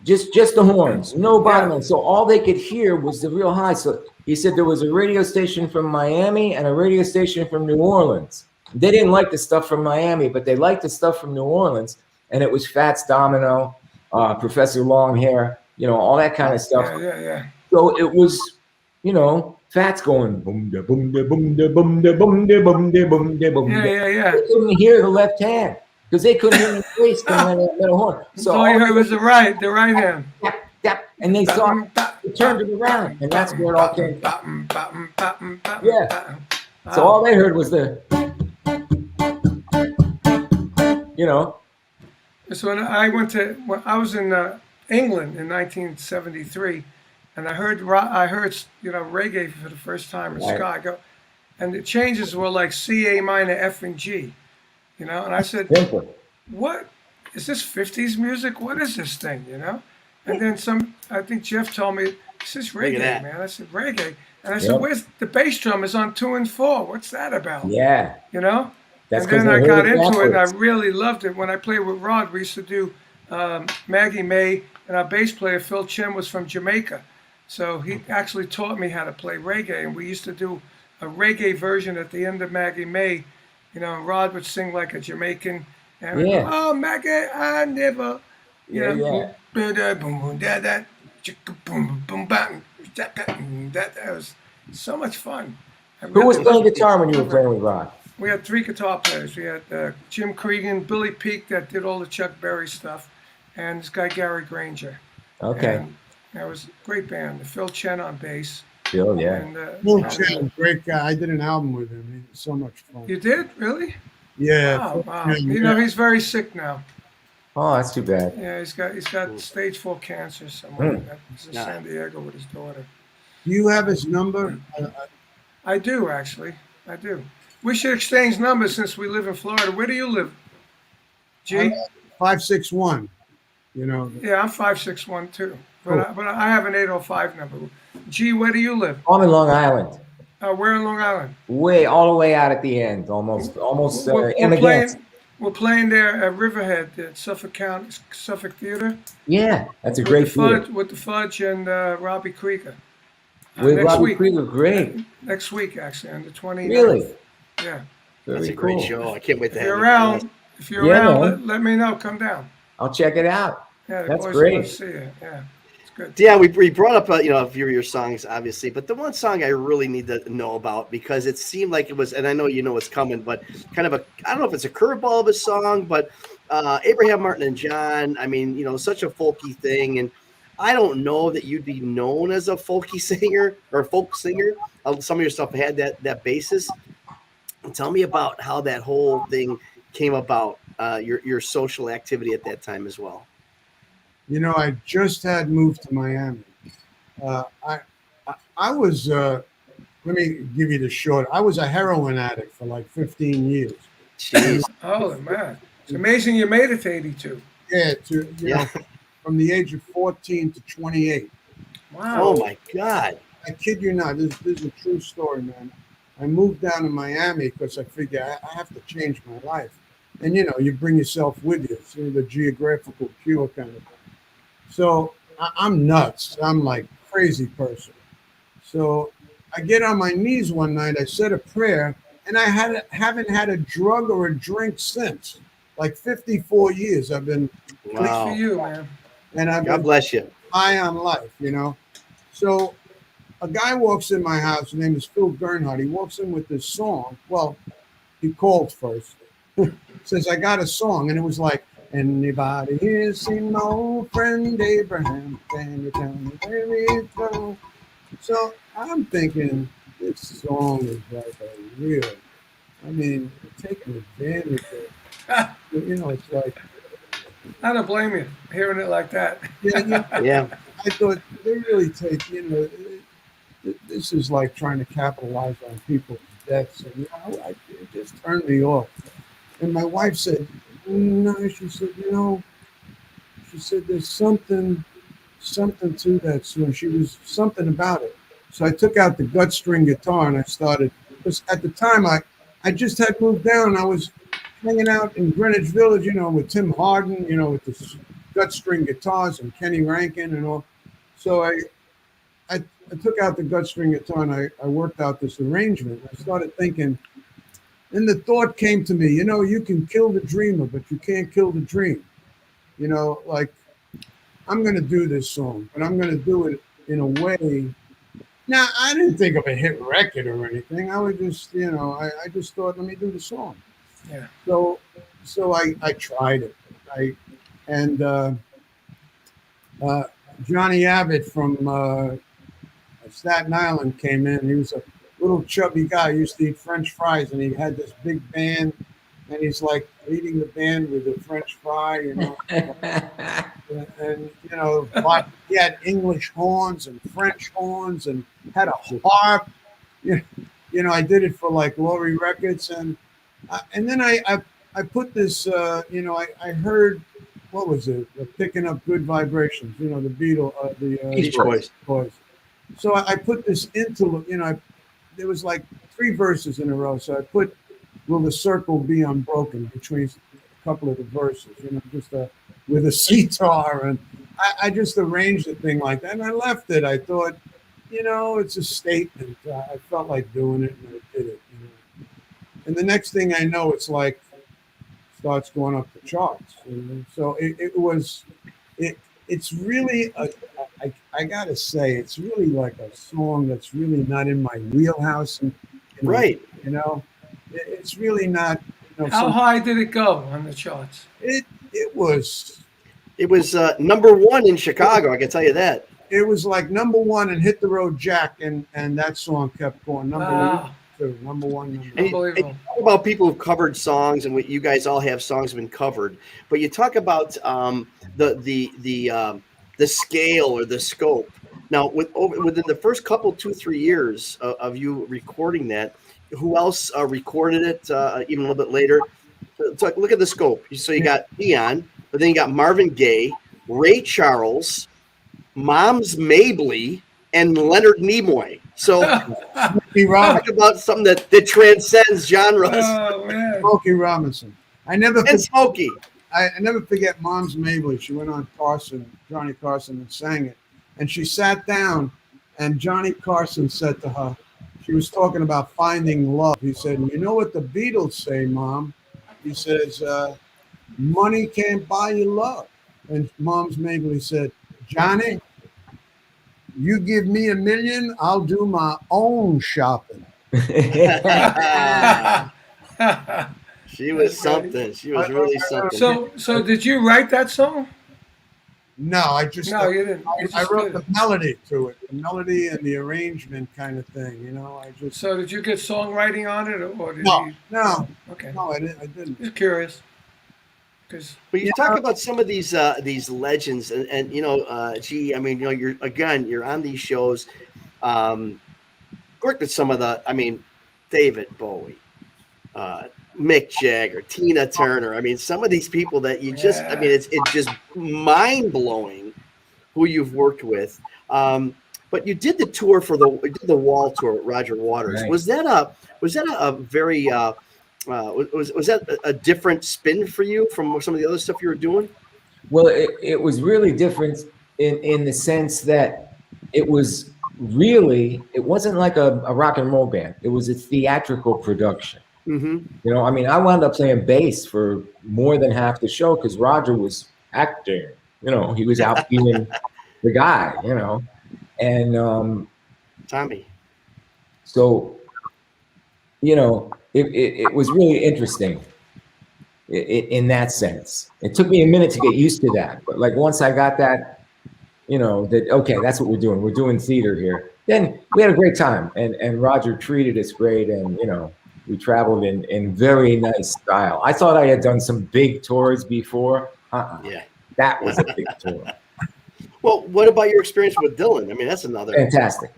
Just the horns, no bottom end. So all they could hear was the real high. So he said there was a radio station from Miami and a radio station from New Orleans. They didn't like the stuff from Miami, but they liked the stuff from New Orleans. And it was Fats Domino, Professor Longhair, all that kind of stuff. Yeah. So it was, Fats going boom da boom da boom da boom da boom da boom da boom da boom. Yeah. They couldn't hear the left hand because they couldn't hear the bass coming out of the horn. So all you heard was the right hand. And they thought it turned it around, and that's where it all came from. Yeah. So all they heard was the, So when I was in England in 1973, and I heard reggae for the first time in ska. And the changes were like C, A minor, F, and G, and I said, "What is this 50s music? What is this thing?" And then I think Jeff told me, "This is reggae, man." I said, "Reggae," and I said, "Where's the bass drum? Is on 2 and 4. What's that about?" Yeah. And then I got into it, and I really loved it. When I played with Rod, we used to do Maggie May, and our bass player, Phil Chin, was from Jamaica. So he actually taught me how to play reggae, and we used to do a reggae version at the end of Maggie May. And Rod would sing like a Jamaican, and we'd go, "Oh, Maggie, I never," that was so much fun. Who was playing guitar when you were playing with Rod? We had 3 guitar players. We had Jim Cregan, Billy Peake that did all the Chuck Berry stuff, and this guy Gary Granger. Okay. And that was a great band. Phil Chen on bass. Phil, yeah. And, Phil Chen, great guy. I did an album with him. He was so much fun. You did? Really? Yeah. Wow. He's very sick now. Oh, that's too bad. Yeah, he's got stage 4 cancer somewhere. He's in San Diego with his daughter. Do you have his number? I do, actually. I do. We should exchange numbers since we live in Florida. Where do you live, G? 561. Yeah, I'm 561 too. But I have an 805 number. G, where do you live? I'm in Long Island. Where in Long Island? All the way out at the end, almost We're playing there at Riverhead at Suffolk Theater. Yeah, that's a great theater. With the Fudge and Robbie Krieger. With Robbie Krieger, great. Next week, actually, on the 29th. Really? Yeah. That's Very a great cool. show. I can't wait to If have you're you. around, if you're Yeah, around, man. let me know. Come down. I'll check it out. Yeah, the That's boys would love great. to see you. Yeah, it's good. Yeah, we brought up a few of your songs, obviously, but the one song I really need to know about because it seemed like it was, and I know you know what's coming, but kind of I don't know if it's a curveball of a song, but Abraham Martin and John, I mean, such a folky thing, and I don't know that you'd be known as a folky singer or folk singer. Some of your stuff had that basis. Tell me about how that whole thing came about, your social activity at that time as well. I just had moved to Miami. Uh, I, I was. Let me give you the short. I was a heroin addict for like 15 years. Jeez. Oh man, it's amazing you made it to 82. Yeah, Yeah. from the age of 14 to 28. Oh Wow. my God. I kid you not. This is a true story, man. I moved down to Miami because I figured I have to change my life. And you bring yourself with you. It's the geographical cure kind of thing. So I'm nuts. I'm like crazy person. So I get on my knees one night. I said a prayer, and I haven't had a drug or a drink since. Like 54 years, I've been, Good for Wow. you, man. and I've God been bless you. high on life. So a guy walks in my house. His name is Phil Gernhardt. He walks in with this song. Well, he called first. Says, I got a song. And it was like, anybody here seen my old friend Abraham? Can you tell me where he's from? So I'm thinking this song is like a real, taking advantage of, it's like, I don't blame you hearing it like that. yeah, Yeah. I thought they really take, this is like trying to capitalize on people's deaths. And, it just turned me off. And my wife said, no, she said, there's something to that song. She was something about it. So I took out the gut string guitar and I started, because at the time I just had moved down. I was hanging out in Greenwich Village, with Tim Hardin, with the gut string guitars and Kenny Rankin and all. So I took out the gut string guitar and I worked out this arrangement. I started thinking, and the thought came to me, you can kill the dreamer, but you can't kill the dream. Like, I'm going to do this song, but I'm going to do it in a way. Now, I didn't think of a hit record or anything. I would just, I just thought, let me do the song. Yeah. So I tried it. Johnny Abbott from Staten Island came in. He was a little chubby guy. He used to eat French fries, and he had this big band, and he's like leading the band with a French fry, and he had English horns and French horns and had a harp. I did it for like Laurie Records, and then I put this. I heard, what was it? Picking Up Good Vibrations. The Beatles, the Beach Boys. So I put this interlude. There was like 3 verses in a row. So I put "Will the Circle Be Unbroken" between a couple of the verses. Just with a sitar, and I just arranged the thing like that, and I left it. I thought, it's a statement. I felt like doing it, and I did it. And the next thing I know, it's like starts going up the charts. So it's really I gotta say, it's really like a song that's really not in my wheelhouse, and Right. it's really not. How high did it go on the charts? It was number 1 in Chicago. I can tell you that. it was like number 1 and Hit the Road Jack, and that song kept going number Wow. 1, number 1, number 2. And you Unbelievable. talk about people who've covered songs, and you guys all have songs have been covered. But you talk about the scale or the scope. Now, within the first couple 2-3 years of you recording that, who else recorded it? Even a little bit later. So look at the scope. So you got DIon, but then you got Marvin Gaye, Ray Charles, Moms Mabley, and Leonard Nimoy. So talk about something that transcends genres. Oh man. Smokey Robinson. And Smokey. I never forget Moms Mabley. She went on Johnny Carson, and sang it. And she sat down, and Johnny Carson said to her, she was talking about finding love. He said, "You know what the Beatles say, Mom?" He says, "Money can't buy you love." And Mom's mainly said, "Johnny, you give me $1 million, I'll do my own shopping." She was That's funny. something. She was really something. So did you write that song? No, I just No, you didn't. You I just wrote did the it. melody to it, the melody and the arrangement kind of thing. You know, I just So did you get songwriting on it, or did no, you? no, Okay, no, I didn't. I didn't. just curious, because But you talk about some of these legends, and you know, gee, I mean, you know, you're on these shows. Worked with some of the, I mean, David Bowie, uh, Mick Jagger, Tina Turner. I mean, some of these people that you just, I mean, yeah, it's just mind blowing who you've worked with. But you did the tour for you did the Wall tour with Roger Waters. Right. Was that a very was that a different spin for you from some of the other stuff you were doing? Well, it was really different in the sense that it wasn't like a rock and roll band. It was a theatrical production. Mm-hmm. You know, I mean, I wound up playing bass for more than half the show because Roger was acting. You know, he was out being the guy. You know, and Tommy. so you know, it was really interesting in that sense. It took me a minute to get used to that, but like once I got that, you know, that okay, that's what we're doing. We're doing theater here. Then we had a great time, and Roger treated us great, and you know, we traveled in very nice style. I thought I had done some big tours before. Yeah. That was a big tour. Well, what about your experience with Dylan? I mean, that's another. Fantastic.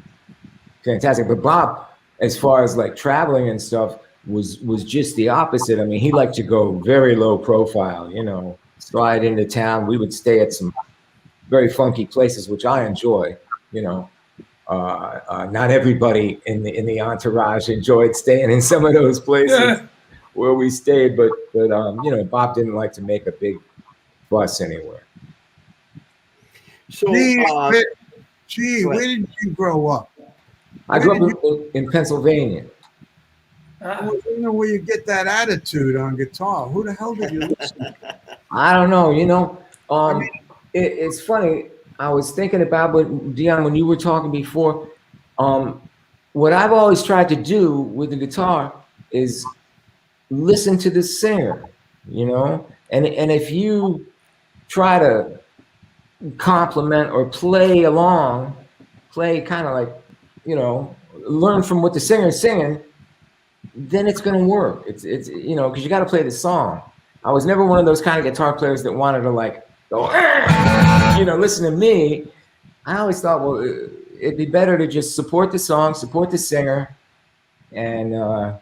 But Bob, as far as like traveling and stuff, was just the opposite. I mean, he liked to go very low profile, you know, slide into town. We would stay at some very funky places, which I enjoy, you know. Not everybody in the entourage enjoyed staying in some of those places yeah. where we stayed, but you know, Bob didn't like to make a big fuss anywhere. So, Gee, where did you grow up? I grew up in Pennsylvania. I was wondering where you get that attitude on guitar. Who the hell did you listen to? I don't know, you know. It's funny. I was thinking about what DIon, when you were talking before. What I've always tried to do with the guitar is listen to the singer, you know. And if you try to compliment or play along, play kind of like, you know, learn from what the singer's singing, then it's going to work. It's you know, because you got to play the song. I was never one of those kind of guitar players that wanted to like go, you know, listen to me. I always thought, well, it'd be better to just support the song, support the singer, and you know,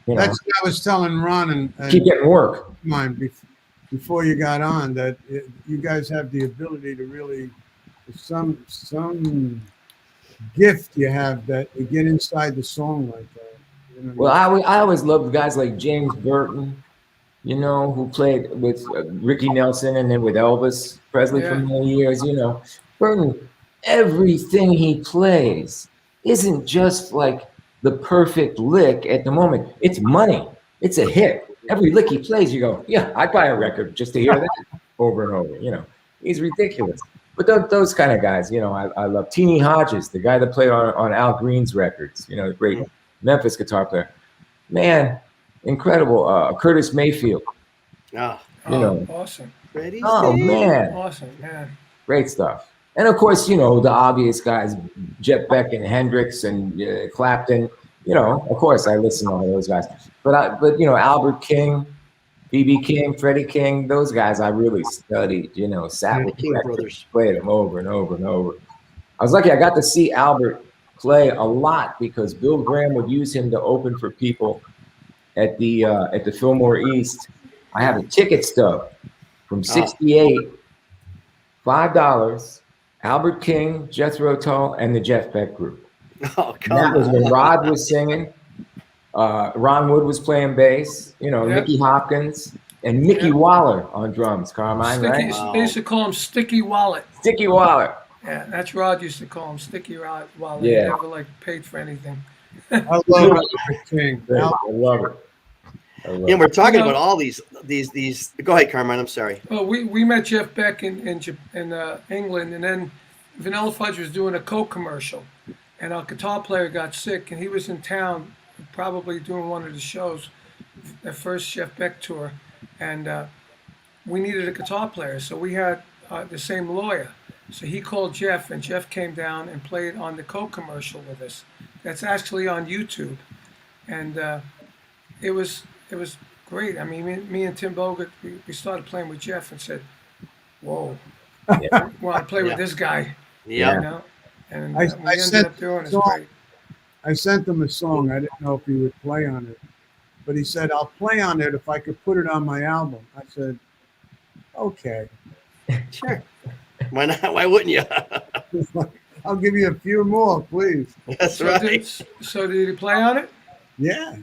That's what I was telling Ron and keep getting work. mine before you got on, that you guys have the ability to really some gift you have that you get inside the song like that. You know what Well, I always loved guys like James Burton, you know, who played with Ricky Nelson and then with Elvis Presley for Yeah. many years. You know, Burton, everything he plays isn't just like the perfect lick at the moment. It's money. It's a hit. Every lick he plays, you go, yeah, I'd buy a record just to hear that over and over. You know, he's ridiculous. But those kind of guys, you know, I love Teeny Hodges, the guy that played on Al Green's records, you know, the great Memphis guitar player. Man, incredible. Curtis Mayfield, oh, you know. Awesome. Freddie's Oh, Day. man, Awesome, man. great stuff. And of course, you know, the obvious guys, Jeff Beck and Hendrix and Clapton. You know, of course, I listen to all those guys. But you know, Albert King, B.B. King, Freddie King, those guys I really studied, you know, sat with King the brothers. records, played them over and over and over. I was lucky I got to see Albert play a lot because Bill Graham would use him to open for people at the Fillmore East. I have a ticket stub from '68, $5, Albert King, Jethro Tull, and the Jeff Beck Group. Oh, And that was when Rod was singing. Ron Wood was playing bass, you know, Yep. Nicky Hopkins, and Mickey Yep. Waller on drums, Carmine, right? Wow. They used to call him Sticky Wallet. Sticky Waller. Yeah, that's Rod used to call him Sticky Wallet. Yeah. He never like paid for anything. I love Albert King. Great. I love it. And we're talking You know- about all these. Go ahead, Carmine. I'm sorry. Well, we met Jeff Beck in England, and then Vanilla Fudge was doing a Coke commercial, and our guitar player got sick, and he was in town, probably doing one of the shows, the first Jeff Beck tour, and we needed a guitar player, so we had the same lawyer. So he called Jeff, and Jeff came down and played on the Coke commercial with us. That's actually on YouTube, and it was great. I mean, me and Tim Bogert, we started playing with Jeff and said, "Whoa, Yeah. want to play Yeah. with this guy?" Yeah. You know, and I we ended sent up doing it. song. Great. I sent him a song. I didn't know if he would play on it, but he said, "I'll play on it if I could put it on my album." I said, "Okay." Sure. Why not? Why wouldn't you? I'll give you a few more, please. That's So right. did he play on it? Yeah.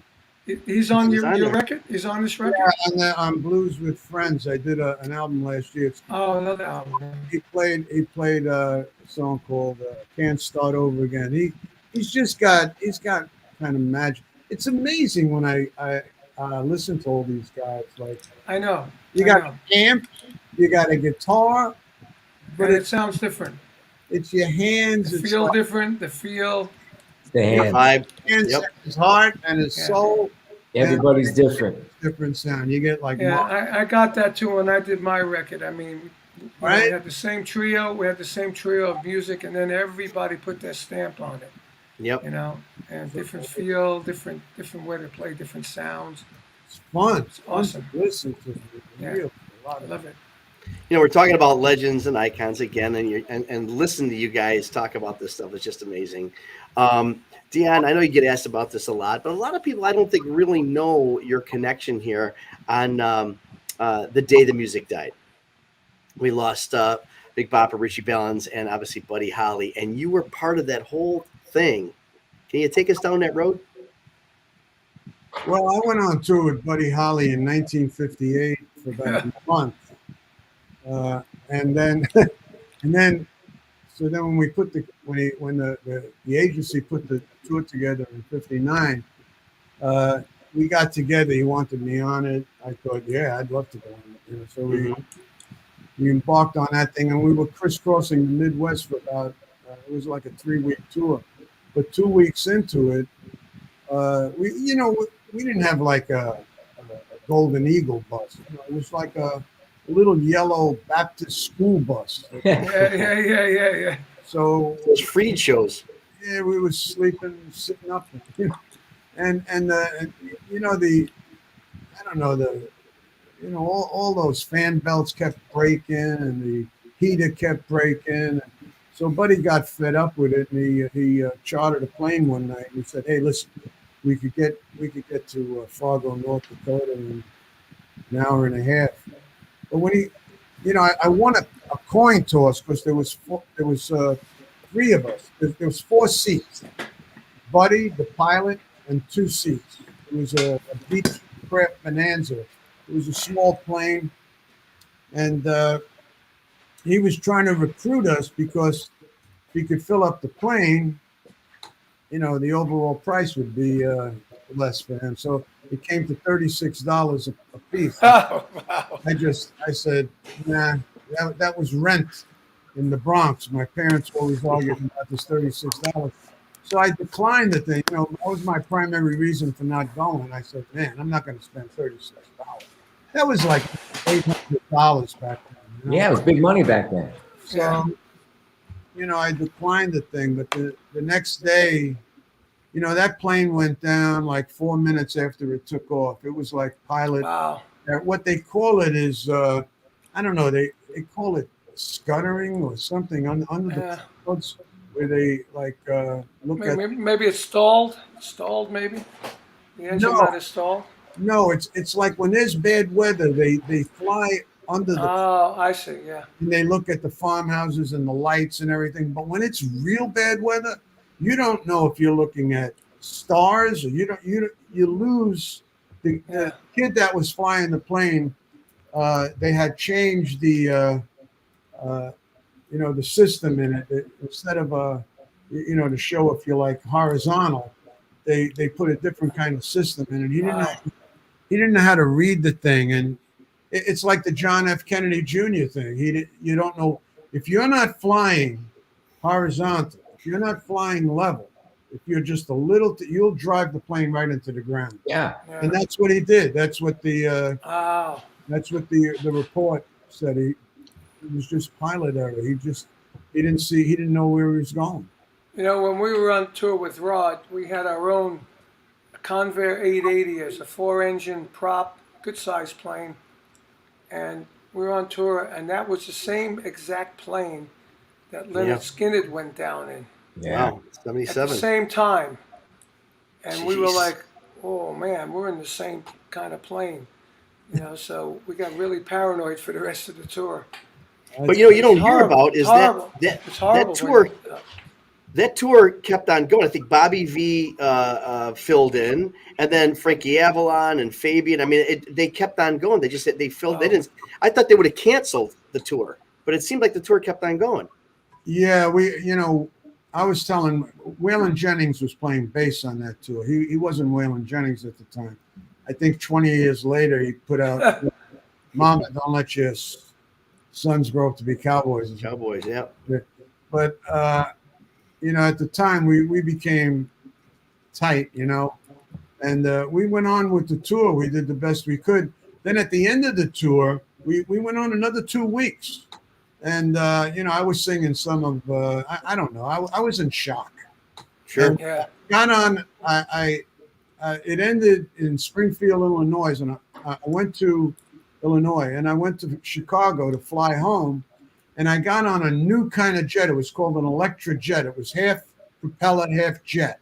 He's on He's your on there. record. He's on this record. Yeah, on Blues with Friends, I did an album last year. Oh, another album. He played a song called "Can't Start Over Again." He's got kind of magic. It's amazing when I listen to all these guys. Like I know. you I got know. an amp, you got a guitar, but But it sounds different. it's your hands, The it's feel like different. The feel. The hand. Vibe. hands, Yep. his heart, and his Yeah. soul. Everybody's different. Different sound. You get like Yeah, I got that too when I did my record. I mean, we Right. had the same trio. We had the same trio of music, and then everybody put their stamp on it. Yep. You know, and different feel, different way to play, different sounds. it's fun. It's awesome. To listen to. Yeah. Really, a lot I of love it. You know, we're talking about legends and icons again, and listen to you guys talk about this stuff. It's just amazing. DIon, I know you get asked about this a lot, but a lot of people I don't think really know your connection here on the day the music died. We lost Big Bopper, Richie Valens, and obviously Buddy Holly, and you were part of that whole thing. Can you take us down that road? Well, I went on tour with Buddy Holly in 1958 for about a month, and then, so then when we put when the agency put the tour together in '59, we got together. He wanted me on it. I thought, yeah, I'd love to go on it. You know, so we embarked on that thing, and we were crisscrossing the Midwest for about it was like a 3-week tour. But 2 weeks into it, we didn't have like a Golden Eagle bus. You know, it was like a little yellow Baptist school bus. Yeah. So Those Freed shows. yeah, we were sleeping, sitting up, and you know I don't know all those fan belts kept breaking and the heater kept breaking. So Buddy got fed up with it, and he chartered a plane one night. And he said, "Hey, listen, we could get to Fargo, North Dakota in an hour and a half." But when I won a coin toss because there was 3 of us. There was 4 seats: Buddy, the pilot, and 2 seats. It was a Beechcraft Bonanza. It was a small plane, and he was trying to recruit us because if he could fill up the plane, the overall price would be less for him. So it came to $36 a piece. Oh, wow. I said, nah, that was rent in the Bronx. My parents always argued about this $36. So I declined the thing. That was my primary reason for not going. I said, man, I'm not going to spend $36. That was like $800 back then. Yeah, it was big money back then. So, I declined the thing, but the next day, that plane went down like 4 minutes after it took off. It was like pilot. Wow. What they call it is, I don't know, they call it scuttering or something under the clouds where they like look at. Maybe it's stalled. Stalled, maybe. The engine No. might have stalled. No, it's like when there's bad weather, they fly under the Oh, I see. Yeah. and they look at the farmhouses and the lights and everything. But when it's real bad weather, you don't know if you're looking at stars or you lose the kid that was flying the plane. They had changed the the system in it. Instead of to show if you're like horizontal, they put a different kind of system in it. He didn't know how to read the thing, and it's like the John F. Kennedy Jr. thing. You don't know if you're not flying horizontal, if you're not flying level, if you're just a little, you'll drive the plane right into the ground. Yeah. And that's what he did. That's what the report said. It was just pilot error. He didn't know where he was going. You know, when we were on tour with Rod, we had our own Convair 880 as a 4-engine prop, good sized plane. And we were on tour, and that was the same exact plane that Leonard Skinner went down in. Yeah. Wow, 77. At the same time. And we were Jeez. like, oh man, we're in the same kind of plane. You know, so we got really paranoid for the rest of the tour. But you don't hear about is It's horrible that tour. That tour kept on going. I think Bobby V filled in, and then Frankie Avalon and Fabian. I mean, they kept on going. They just they filled. They didn't. I thought they would have canceled the tour, but it seemed like the tour kept on going. Yeah, I was telling Waylon Jennings was playing bass on that tour. He wasn't Waylon Jennings at the time. I think 20 years later he put out "Mama, Don't Let Your Sons Grow Up to Be Cowboys." Cowboys, yeah. But at the time we became tight, and we went on with the tour. We did the best we could. Then at the end of the tour, we went on another 2 weeks. And, I was singing some of, I don't know, I was in shock. Sure. And got on, it ended in Springfield, Illinois, and I went to Illinois, and I went to Chicago to fly home, and I got on a new kind of jet. It was called an electric jet. It was half propeller, half jet.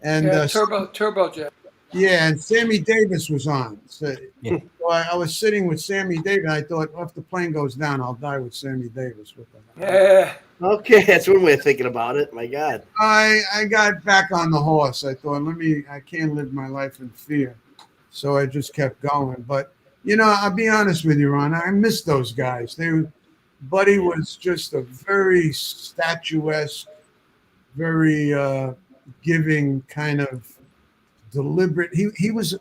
And turbojet. Yeah, and Sammy Davis was on. So I was sitting with Sammy Davis. I thought, if the plane goes down, I'll die with Sammy Davis. Yeah. Okay, that's one way of thinking about it. My God. I got back on the horse. I thought, I can't live my life in fear. So I just kept going. But, I'll be honest with you, Ron. I miss those guys. Buddy was just a very statuesque, very giving kind of deliberate. He was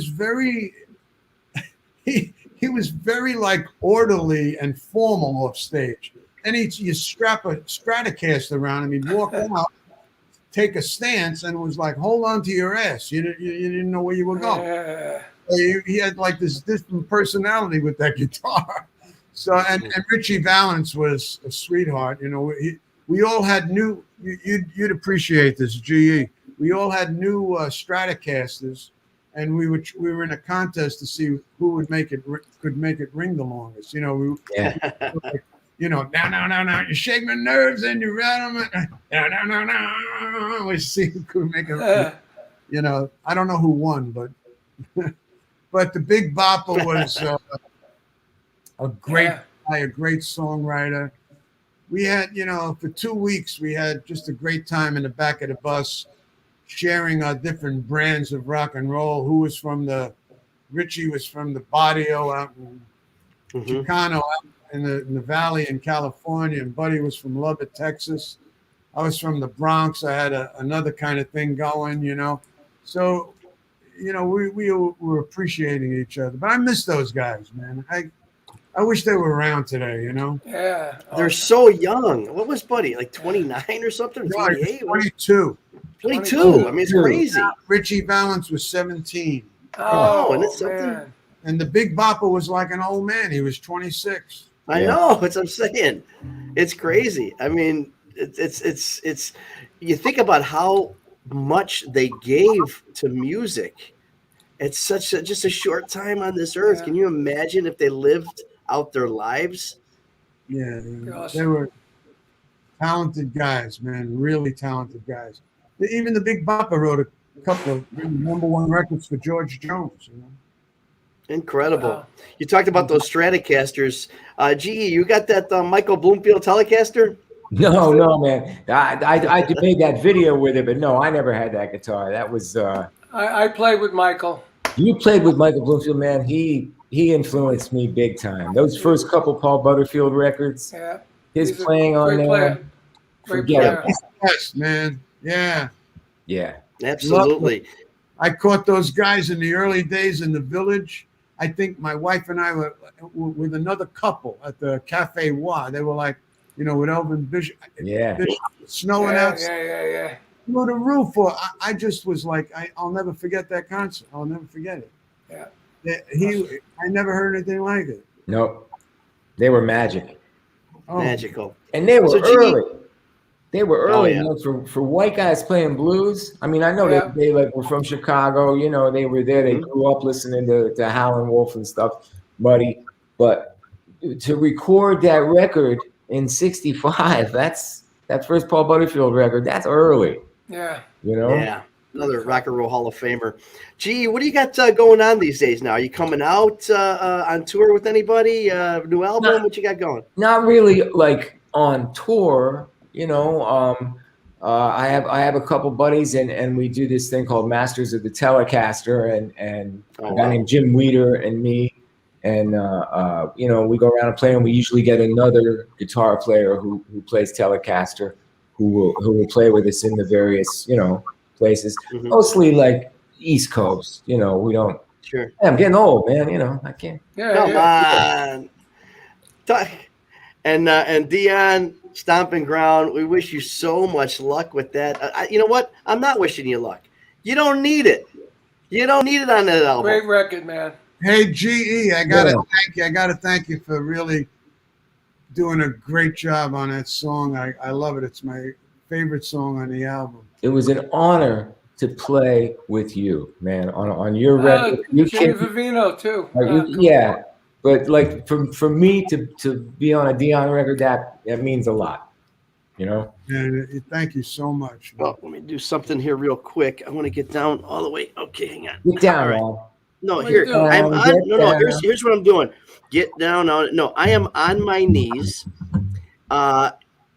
very he was very like orderly and formal off stage. And you strap a Stratocaster around him, he'd walk out, take a stance, and was like, hold on to your ass. You didn't know where you were going. He had like this different personality with that guitar. So and Richie Valens was a sweetheart. We all had new. You'd appreciate this, G.E. We all had new Stratocasters, and we were in a contest to see who could make it ring the longest. No, you shake my nerves and you rattle my no. We see who could make it. I don't know who won, but the Big Bopper was a great guy, a great songwriter. We had, for 2 weeks, we had just a great time in the back of the bus, sharing our different brands of rock and roll. Richie was from the Barrio out in Chicano, out in the Valley in California, and Buddy was from Lubbock, Texas. I was from the Bronx. I had another kind of thing going, So, we were appreciating each other. But I miss those guys, man. I wish they were around today, Yeah. They're so young. What was Buddy, like 29 or something? 28? 22. 22. I mean, it's crazy. Richie Valens was 17. Oh, and it's something. Man. And the Big Bopper was like an old man. He was 26. I know. That's what I'm saying. It's crazy. I mean, it's. You think about how much they gave to music. It's just a short time on this earth. Yeah. Can you imagine if they lived out their lives? Yeah, Awesome. they were talented guys, man. Really talented guys. Even the Big Bopper wrote a couple of #1 records for George Jones. Incredible. Wow. You talked about those Stratocasters. G.E., you got that Michael Bloomfield Telecaster? No, man. I made that video with it, but no, I never had that guitar. That was. I played with Michael. You played with Michael Bloomfield, man. He influenced me big time. Those first couple Paul Butterfield records. Yeah. His playing on there. Great Forget player. it. Yes, man. Yeah. Yeah. Absolutely. I caught those guys in the early days in the Village. I think my wife and I were with another couple at the Cafe Wa. They were like, with Elvin Bishop. Yeah. Snowing out Yeah. through the roof. Or I just was like, I'll never forget that concert. I'll never forget it. Yeah. I never heard anything like it. Nope. They were magic. Oh. Magical. And they were early. They were early, yeah. for white guys playing blues. I mean, I know they like were from Chicago. They were there. They grew up listening to Howlin' Wolf and stuff, Muddy. But to record that record in '65, that first Paul Butterfield record. That's early. Yeah. Yeah. Another Rock and Roll Hall of Famer. G.E., what do you got going on these days now? Are you coming out on tour with anybody? New album? What you got going? Not really like on tour. I have a couple buddies and we do this thing called Masters of the Telecaster and a guy named Jim Weeder and me. And, we go around and play, and we usually get another guitar player who plays Telecaster who will play with us in the various, places, mostly like East Coast. We don't. Sure. Yeah, I'm getting old, man. I can't. Come on. And DIon, Stomping Ground, we wish you so much luck with that. You know what? I'm not wishing you luck. You don't need it. You don't need it on that album. Great record, man. Hey, G.E., I gotta thank you. I gotta thank you for really doing a great job on that song. I love it. It's my favorite song on the album. It was an honor to play with you, man, on your record. Jimmy Vivino too. Yeah, but like for me to be on a DIon record, that means a lot, And thank you so much. Well, let me do something here real quick. I want to get down all the way. Okay, hang on. Get down, Ron. No, here I'm on. No. Here's what I'm doing. Get down on it. No, I am on my knees,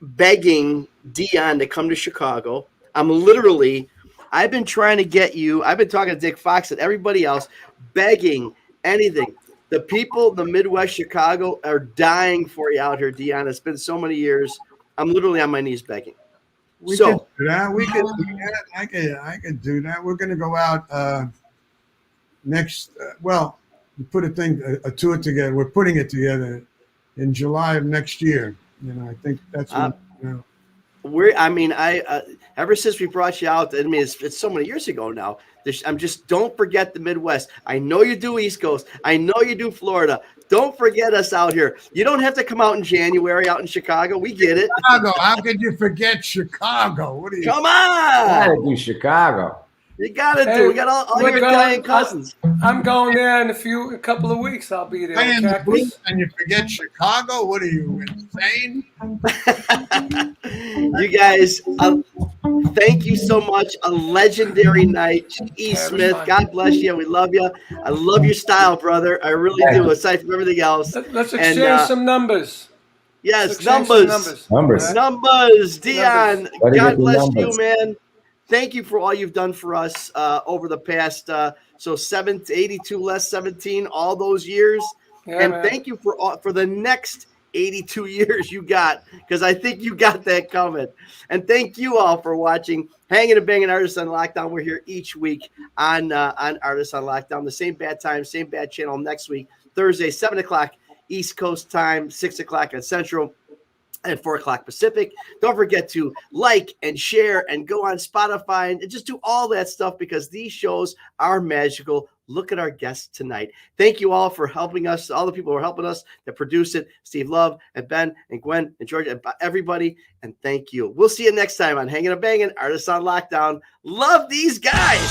begging DIon to come to Chicago. I've been trying to get you. I've been talking to Dick Fox and everybody else, begging anything. The people, the Midwest Chicago, are dying for you out here, DIon. It's been so many years. I'm literally on my knees begging. We can do that. We can do that. I can do that. We're going to go out next. We put a tour together. We're putting it together in July of next year. I think that's when. Ever since we brought you out, it's so many years ago now. Don't forget the Midwest. I know you do East Coast. I know you do Florida. Don't forget us out here. You don't have to come out in January out in Chicago. We get it. Chicago. How could you forget Chicago? What are you? Come on. Gotta do Chicago. You gotta do. We got all your Italian cousins. I'm going there in a couple of weeks. I'll be there. And you forget Chicago? What are you, insane? You guys, thank you so much. A legendary night. G.E. Smith, God bless you. We love you. I love your style, brother. I really do, aside from everything else. Let's exchange some numbers. Yes, numbers. DIon, God bless you, man. Thank you for all you've done for us over the past 82 less 17, all those years. Yeah, and man. Thank you for the next 82 years you got, because I think you got that coming. And thank you all for watching Hangin' and Bangin' Artists on Lockdown. We're here each week on Artists on Lockdown. The same bad time, same bad channel next week, Thursday, 7 o'clock East Coast time, 6 o'clock at Central, at 4 o'clock Pacific. Don't forget to like and share and go on Spotify and just do all that stuff, because these shows are magical. Look at our guests tonight. Thank you all for helping us, all the people who are helping us that produce it, Steve Love and Ben and Gwen and George and everybody. And thank you. We'll see you next time on Hangin' and Bangin', Artists on Lockdown. Love these guys.